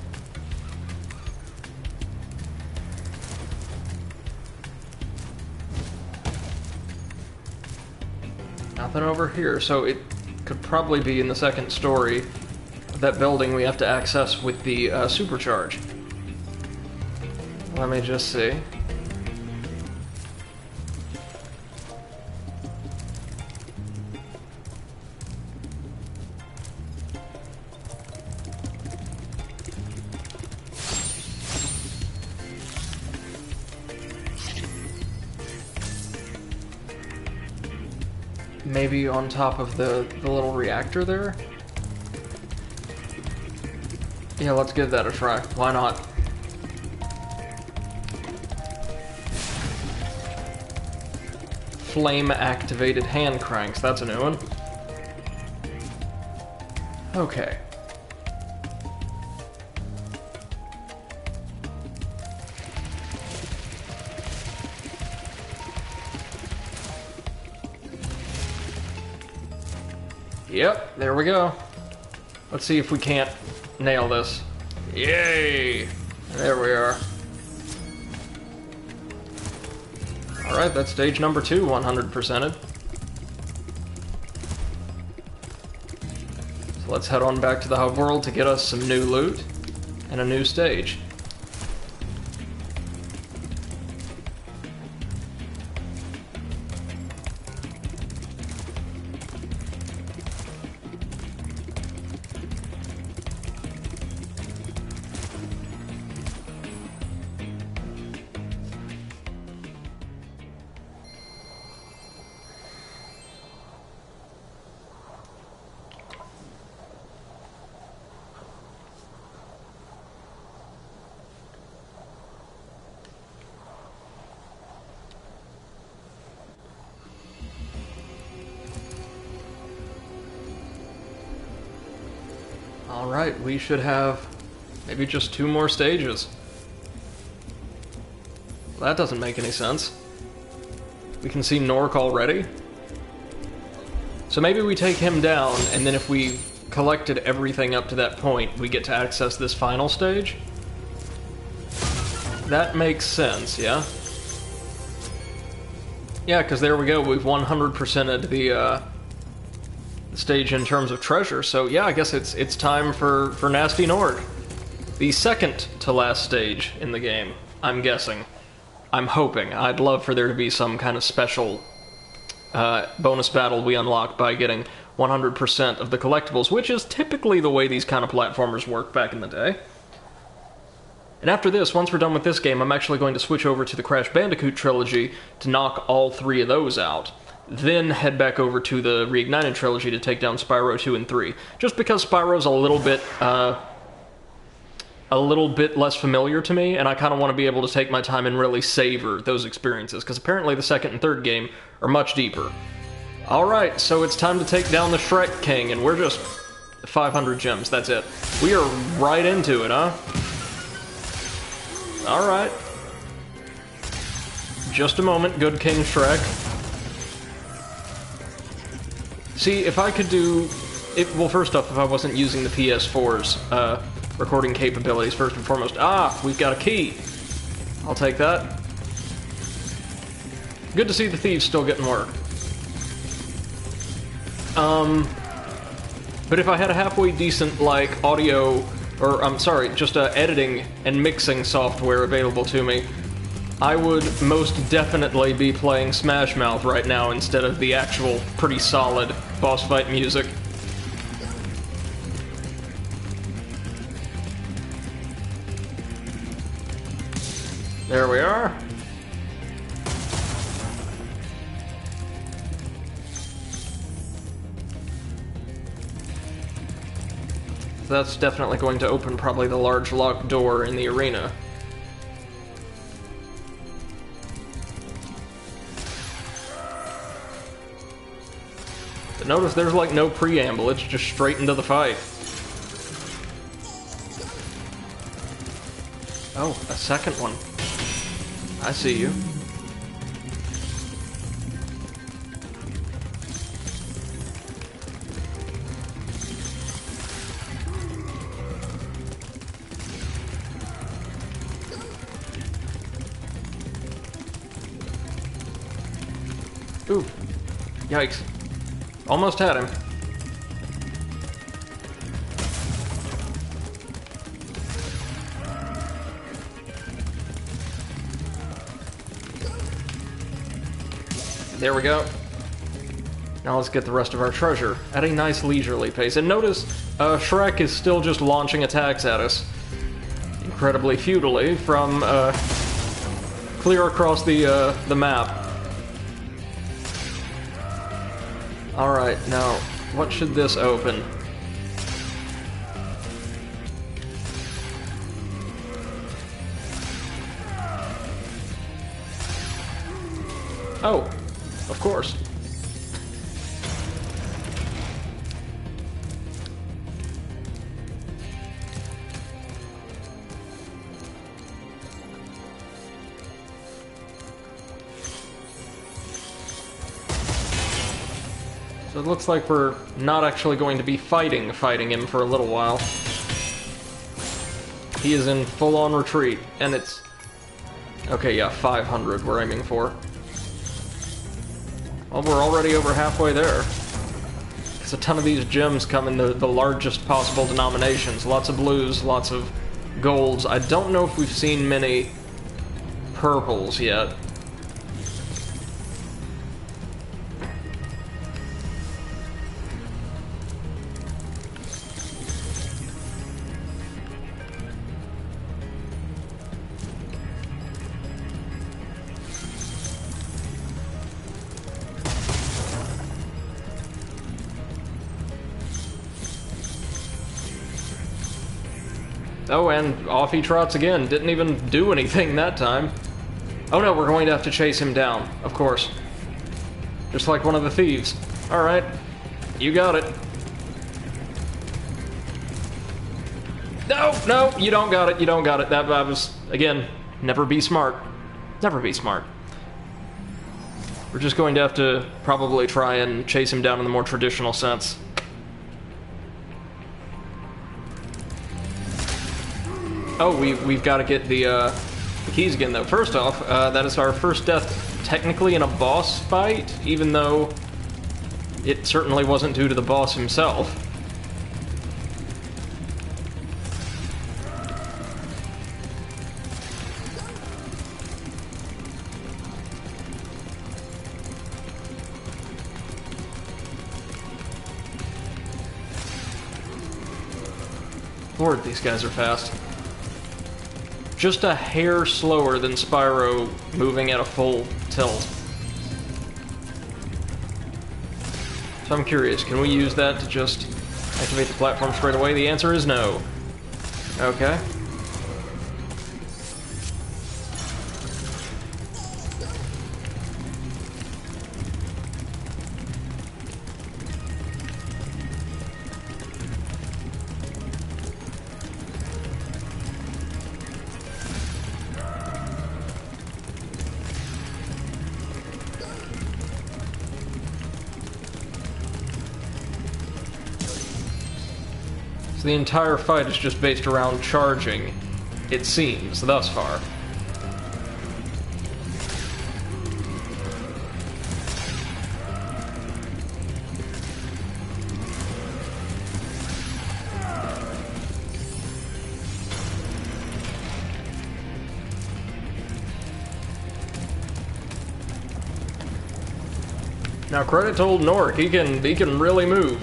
Nothing over here, so it could probably be in the second story of that building we have to access with the supercharge. Let me just see. Maybe on top of the little reactor there? Yeah, let's give that a try. Why not? Flame-activated hand cranks. That's a new one. Okay. Yep, there we go. Let's see if we can't nail this. Yay! There we are. Alright, that's stage number 2, 100%ed. So let's head on back to the hub world to get us some new loot and a new stage. Alright, we should have maybe just 2 more stages. Well, that doesn't make any sense. We can see Nork already. So maybe we take him down, and then if we collected everything up to that point, we get to access this final stage? That makes sense, yeah? Yeah, because there we go, we've 100%ed the stage in terms of treasure, so yeah, I guess it's time for Nasty Nord. The second to last stage in the game, I'm guessing. I'm hoping. I'd love for there to be some kind of special bonus battle we unlock by getting 100% of the collectibles, which is typically the way these kind of platformers work back in the day. And after this, once we're done with this game, I'm actually going to switch over to the Crash Bandicoot trilogy to knock all 3 of those out. Then head back over to the Reignited trilogy to take down Spyro 2 and 3. Just because Spyro's a little bit less familiar to me, and I kind of want to be able to take my time and really savor those experiences, because apparently the second and third game are much deeper. Alright, so it's time to take down the Shrek King, and we're just 500 gems, that's it. We are right into it, huh? Alright. Just a moment, good King Shrek. See, if I could do... well, first off, if I wasn't using the PS4's recording capabilities, first and foremost. Ah, we've got a key. I'll take that. Good to see the thieves still getting work. But if I had a halfway decent, like, audio... or, I'm sorry, just editing and mixing software available to me, I would most definitely be playing Smash Mouth right now instead of the actual pretty solid boss fight music. There we are. That's definitely going to open probably the large locked door in the arena. Notice there's like no preamble, it's just straight into the fight. Oh, a second one. I see you. Ooh. Yikes. Almost had him. There we go. Now let's get the rest of our treasure at a nice leisurely pace. And notice, Shrek is still just launching attacks at us. Incredibly futilely from, clear across the map. Alright, now, what should this open? Oh, of course. So it looks like we're not actually going to be fighting him for a little while. He is in full-on retreat, and it's... Okay, yeah, 500 we're aiming for. Well, we're already over halfway there. Because a ton of these gems come in the largest possible denominations. Lots of blues, lots of golds. I don't know if we've seen many purples yet. Oh, and off he trots again. Didn't even do anything that time. Oh no, we're going to have to chase him down, of course. Just like one of the thieves. Alright, you got it. No, no, you don't got it, you don't got it. That was, again, never be smart. Never be smart. We're just going to have to probably try and chase him down in the more traditional sense. Oh, we've got to get the keys again, though. First off, that is our first death technically in a boss fight, even though it certainly wasn't due to the boss himself. Lord, these guys are fast. Just a hair slower than Spyro moving at a full tilt. So I'm curious, can we use that to just activate the platform straight away? The answer is no. Okay. The entire fight is just based around charging, it seems, thus far. Now credit to old Nork, he can really move.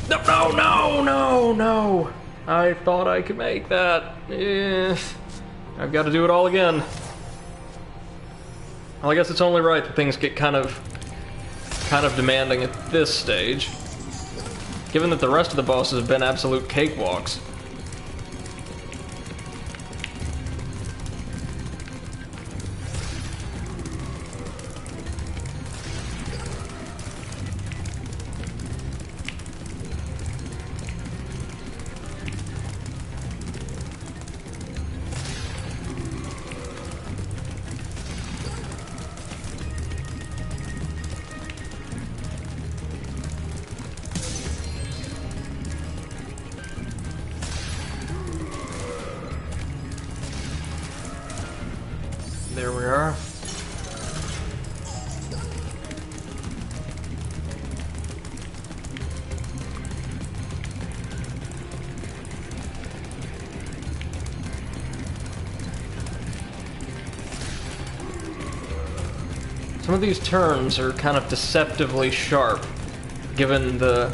No, no, no, no, no! I thought I could make that. I've got to do it all again. Well, I guess it's only right that things get kind of demanding at this stage, given that the rest of the bosses have been absolute cakewalks. There we are. Some of these turns are kind of deceptively sharp, given the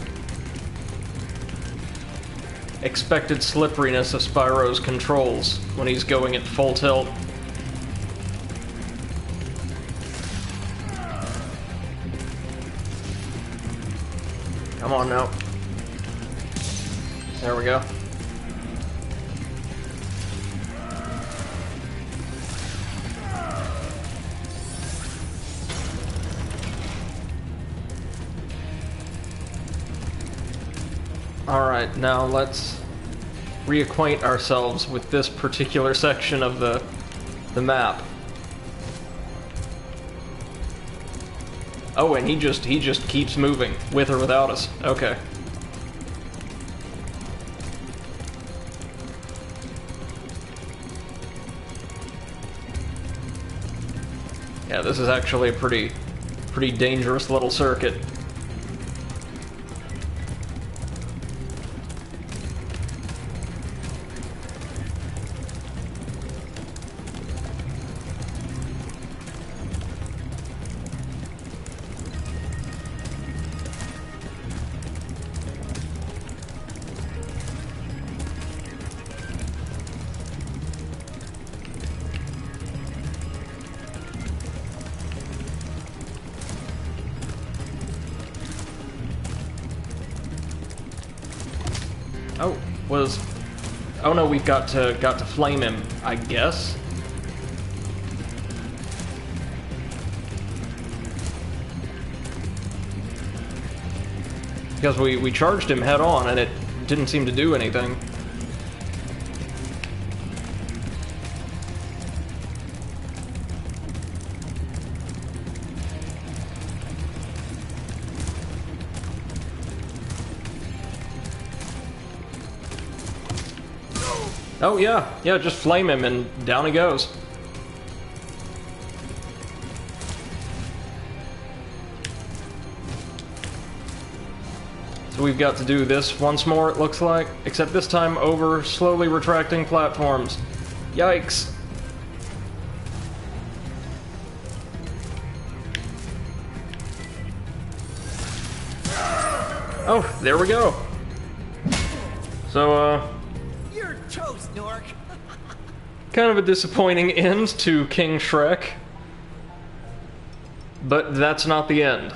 expected slipperiness of Spyro's controls when he's going at full tilt. Come on now. There we go. Alright, now let's reacquaint ourselves with this particular section of the map. Oh, and he just keeps moving, with or without us. Okay. Yeah, this is actually a pretty dangerous little circuit. Oh no, we've got to flame him, I guess. Because we charged him head on and it didn't seem to do anything. Oh yeah, just flame him and down he goes. So we've got to do this once more, it looks like, except this time over slowly retracting platforms. Yikes. Oh, there we go. So, You're toast, Nork. kind of a disappointing end to King Shrek. But that's not the end.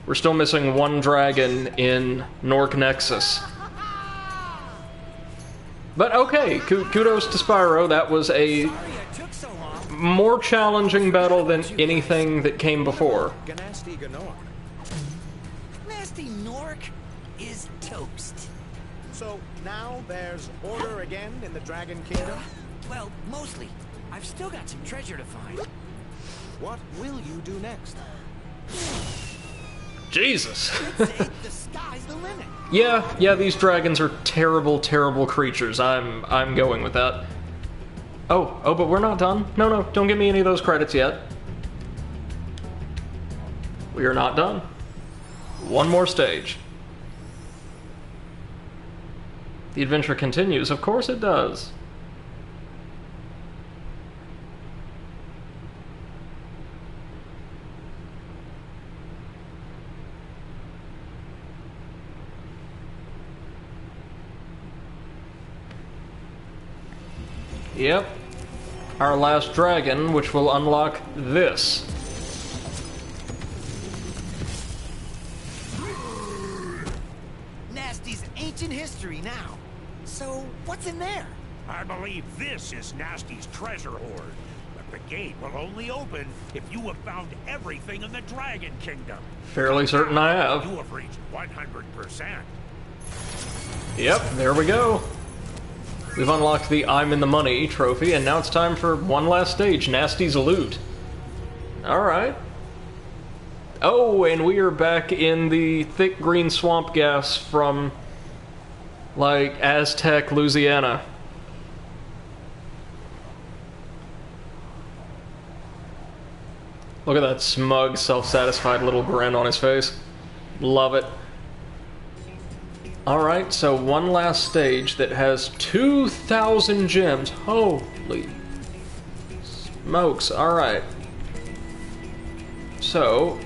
We're still missing one dragon in Nork Nexus. But okay, kudos to Spyro. That was a more challenging battle than anything that came before. Ganasty Ganor. Nasty Nork is toast. So now there's order again in the Dragon Kingdom? Well, mostly. I've still got some treasure to find. What will you do next? Jesus. The sky's the limit. Yeah, these dragons are terrible, terrible creatures. I'm going with that. Oh, but we're not done. No, don't give me any of those credits yet. We are not done. One more stage. The adventure continues. Of course it does. Yep. Our last dragon, which will unlock this. Nasty's ancient history now. So, what's in there? I believe this is Nasty's treasure hoard. But the gate will only open if you have found everything in the Dragon Kingdom. Fairly certain I have. You have reached 100%. Yep, there we go. We've unlocked the I'm in the Money trophy, and now it's time for one last stage, Nasty's Loot. Alright. Oh, and we are back in the thick green swamp gas from, like, Aztec, Louisiana. Look at that smug, self-satisfied little grin on his face. Love it. Alright, so one last stage that has 2,000 gems. Holy smokes. Alright. So...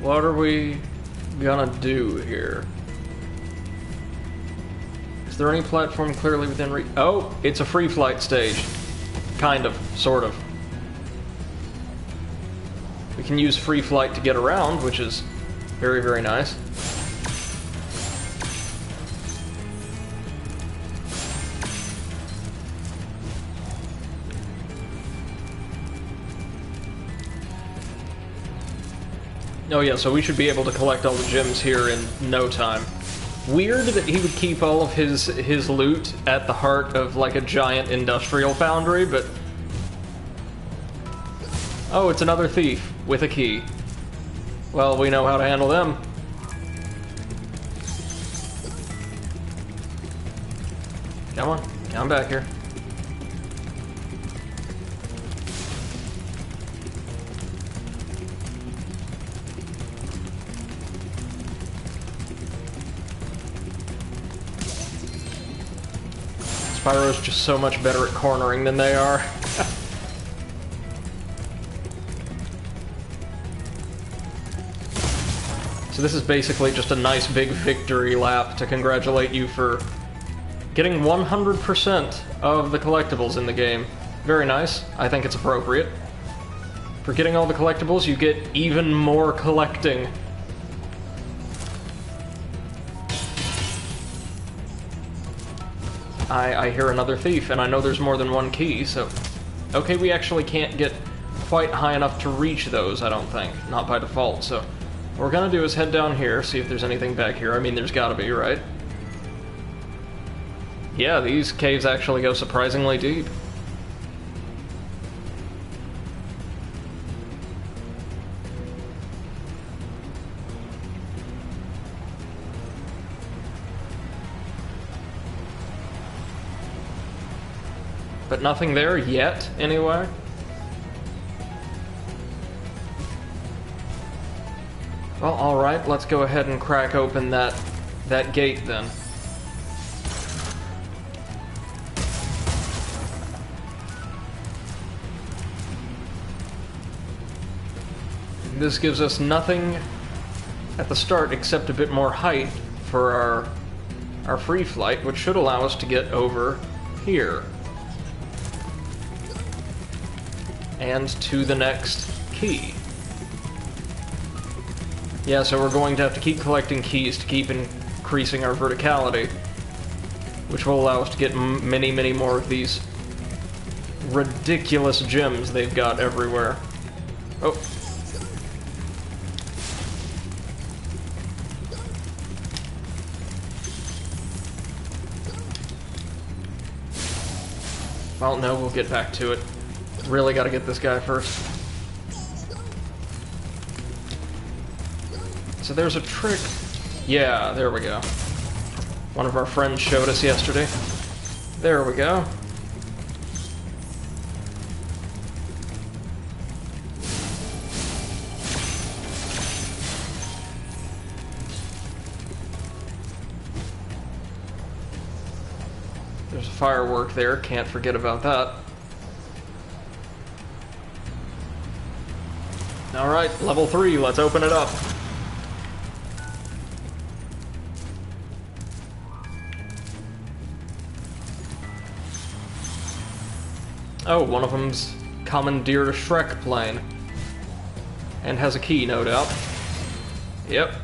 what are we gonna do here? Is there any platform clearly within reach? Oh, it's a free flight stage. Kind of, sort of. We can use free flight to get around, which is very, very nice. Oh yeah, so we should be able to collect all the gems here in no time. Weird that he would keep all of his loot at the heart of like a giant industrial foundry, but Oh, it's another thief with a key. Well, we know how to handle them. Come on, come back here. Spyro's just so much better at cornering than they are. So this is basically just a nice big victory lap to congratulate you for getting 100% of the collectibles in the game. Very nice. I think it's appropriate. For getting all the collectibles, you get even more collecting. I hear another thief, and I know there's more than one key, so... Okay, we actually can't get quite high enough to reach those, I don't think. Not by default, so... What we're gonna do is head down here, see if there's anything back here. I mean, there's gotta be, right? Yeah, these caves actually go surprisingly deep. But nothing there yet, anyway. Well, alright, let's go ahead and crack open that gate then. This gives us nothing at the start except a bit more height for our free flight, which should allow us to get over here. And to the next key. Yeah, so we're going to have to keep collecting keys to keep increasing our verticality, which will allow us to get many, many more of these ridiculous gems they've got everywhere. Oh. Well, no, we'll get back to it. Really gotta get this guy first. So there's a trick. Yeah, there we go. One of our friends showed us yesterday. There we go. There's a firework there, can't forget about that. Alright, level 3, let's open it up. Oh, one of them's commandeered a Shrek plane. And has a key, no doubt. Yep.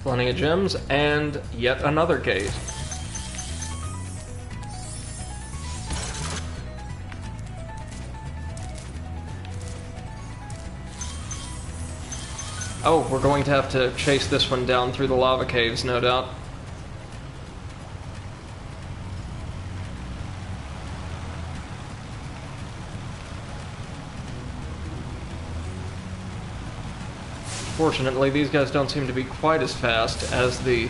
Plenty of gems, and yet another gate. Oh, we're going to have to chase this one down through the lava caves, no doubt. Fortunately, these guys don't seem to be quite as fast as the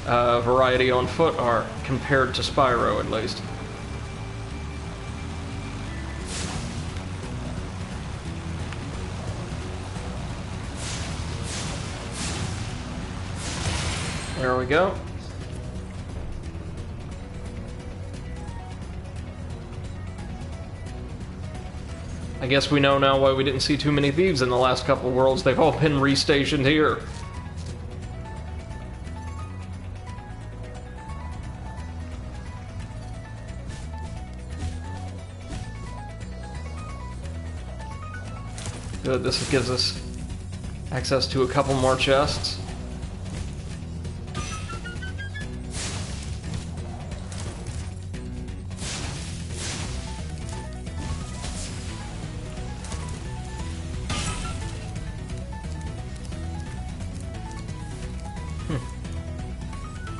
variety on foot are, compared to Spyro, at least. There we go. I guess we know now why we didn't see too many thieves in the last couple of worlds. They've all been restationed here. Good, this gives us access to a couple more chests.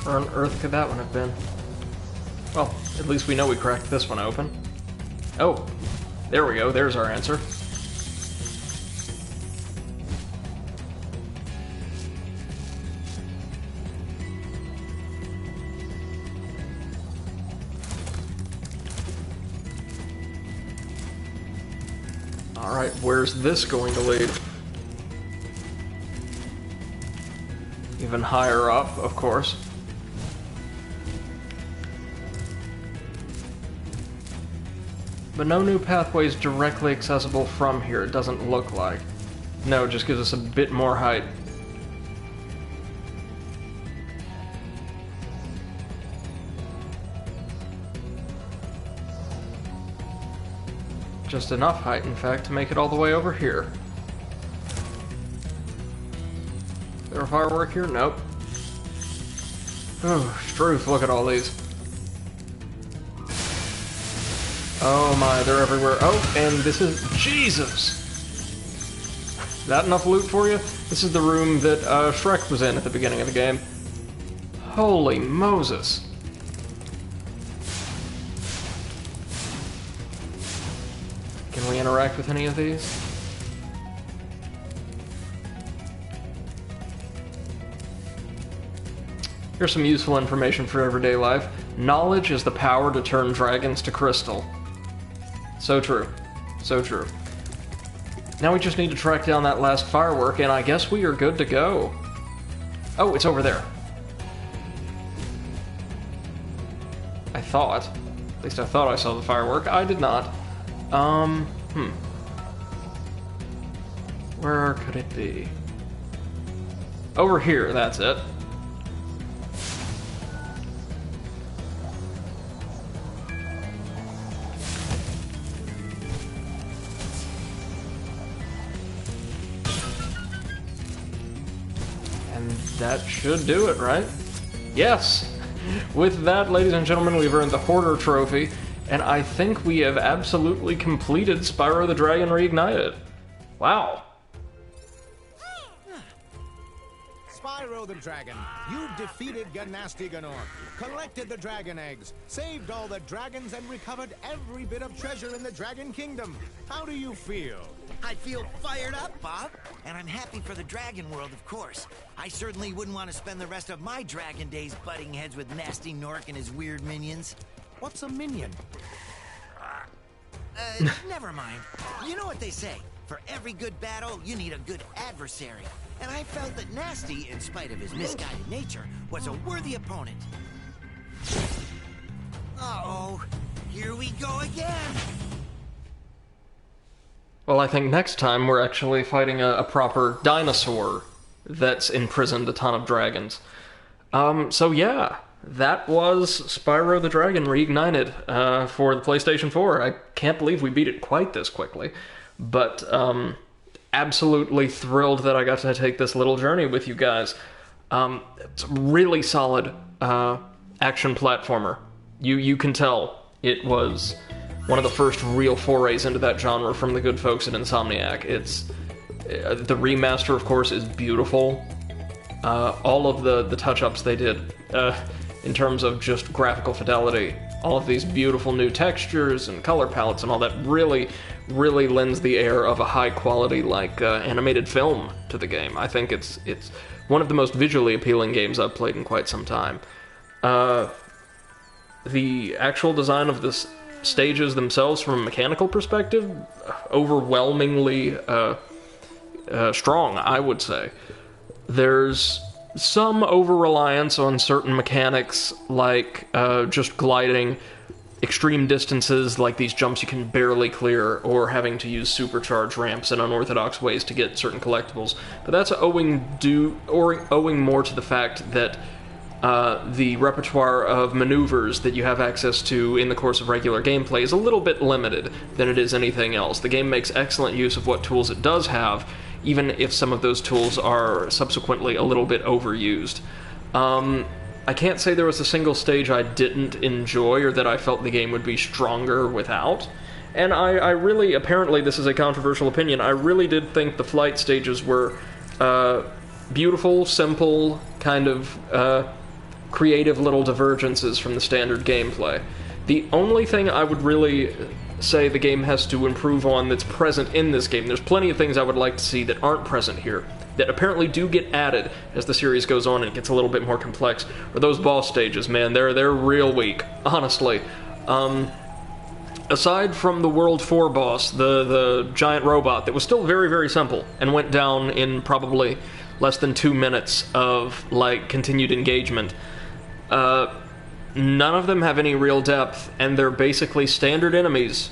Where on earth could that one have been? Well, at least we know we cracked this one open. Oh, there we go, there's our answer. Alright, where's this going to lead? Even higher up, of course. But no new pathways directly accessible from here, it doesn't look like. No, it just gives us a bit more height. Just enough height, in fact, to make it all the way over here. Is there a firework here? Nope. Oh, Struth, look at all these. Oh my, they're everywhere. Oh, and this is... Jesus! That enough loot for you? This is the room that Shrek was in at the beginning of the game. Holy Moses. Can we interact with any of these? Here's some useful information for everyday life. Knowledge is the power to turn dragons to crystal. So true. So true. Now we just need to track down that last firework, and I guess we are good to go. Oh, it's over there. I thought. At least I thought I saw the firework. I did not. Where could it be? Over here, that's it. And that should do it, right? Yes! With that, ladies and gentlemen, we've earned the Hoarder Trophy, and I think we have absolutely completed Spyro the Dragon Reignited. Wow. Spyro the Dragon, you defeated Gnasty Gnorc, collected the dragon eggs, saved all the dragons, and recovered every bit of treasure in the Dragon Kingdom. How do you feel? I feel fired up, Bob. And I'm happy for the dragon world, of course. I certainly wouldn't want to spend the rest of my dragon days butting heads with Nasty Gnorc and his weird minions. What's a minion? Never mind. You know what they say. For every good battle, you need a good adversary. And I felt that Nasty, in spite of his misguided nature, was a worthy opponent. Uh-oh. Here we go again. Well, I think next time we're actually fighting a proper dinosaur that's imprisoned a ton of dragons. So yeah, that was Spyro the Dragon Reignited for the PlayStation 4. I can't believe we beat it quite this quickly, but absolutely thrilled that I got to take this little journey with you guys. It's a really solid action platformer. You can tell it was one of the first real forays into that genre from the good folks at Insomniac. It's the remaster, of course, is beautiful. All of the touch-ups they did in terms of just graphical fidelity, all of these beautiful new textures and color palettes and all that really lends the air of a high-quality, like, animated film to the game. I think it's one of the most visually appealing games I've played in quite some time. The actual design of this stages themselves from a mechanical perspective, overwhelmingly strong, I would say. There's some over-reliance on certain mechanics, like just gliding extreme distances, like these jumps you can barely clear, or having to use supercharged ramps in unorthodox ways to get certain collectibles. But that's owing more to the fact that the repertoire of maneuvers that you have access to in the course of regular gameplay is a little bit limited than it is anything else. The game makes excellent use of what tools it does have, even if some of those tools are subsequently a little bit overused. I can't say there was a single stage I didn't enjoy or that I felt the game would be stronger without. And I really, apparently this is a controversial opinion, I really did think the flight stages were beautiful, simple, kind of creative little divergences from the standard gameplay. The only thing I would really say the game has to improve on that's present in this game, there's plenty of things I would like to see that aren't present here, that apparently do get added as the series goes on and it gets a little bit more complex, are those boss stages, man. They're real weak, honestly. Aside from the World 4 boss, the giant robot that was still very, very simple and went down in probably less than 2 minutes of, like, continued engagement, none of them have any real depth, and they're basically standard enemies,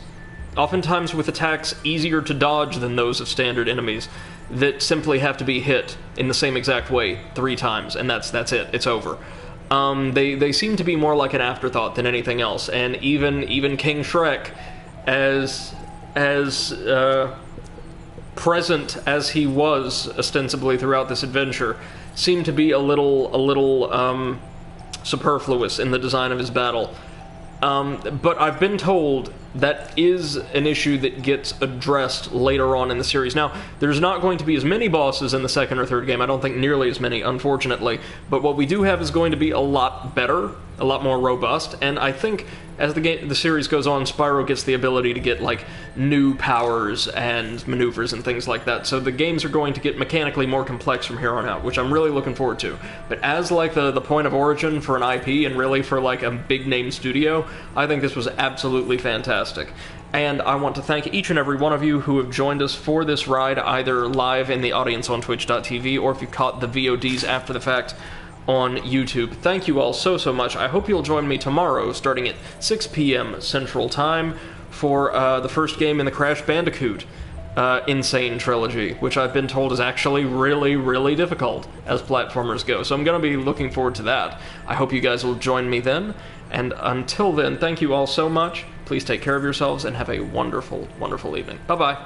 oftentimes with attacks easier to dodge than those of standard enemies, that simply have to be hit in the same exact way 3 times, and that's it. It's over. They seem to be more like an afterthought than anything else, and even King Shrek, as present as he was ostensibly throughout this adventure, seemed to be a little superfluous in the design of his battle. But I've been told that is an issue that gets addressed later on in the series. Now, there's not going to be as many bosses in the second or third game. I don't think nearly as many, unfortunately. But what we do have is going to be a lot better, a lot more robust, and I think as the series goes on, Spyro gets the ability to get, like, new powers and maneuvers and things like that. So the games are going to get mechanically more complex from here on out, which I'm really looking forward to. But as, like, the point of origin for an IP and really for, like, a big-name studio, I think this was absolutely fantastic. And I want to thank each and every one of you who have joined us for this ride, either live in the audience on twitch.tv or if you caught the VODs after the fact on YouTube. Thank you all so much. I hope you'll join me tomorrow, starting at 6 p.m. Central Time, for the first game in the Crash Bandicoot Insane Trilogy, which I've been told is actually really, really difficult as platformers go. So I'm going to be looking forward to that. I hope you guys will join me then. And until then, thank you all so much. Please take care of yourselves and have a wonderful, wonderful evening. Bye-bye.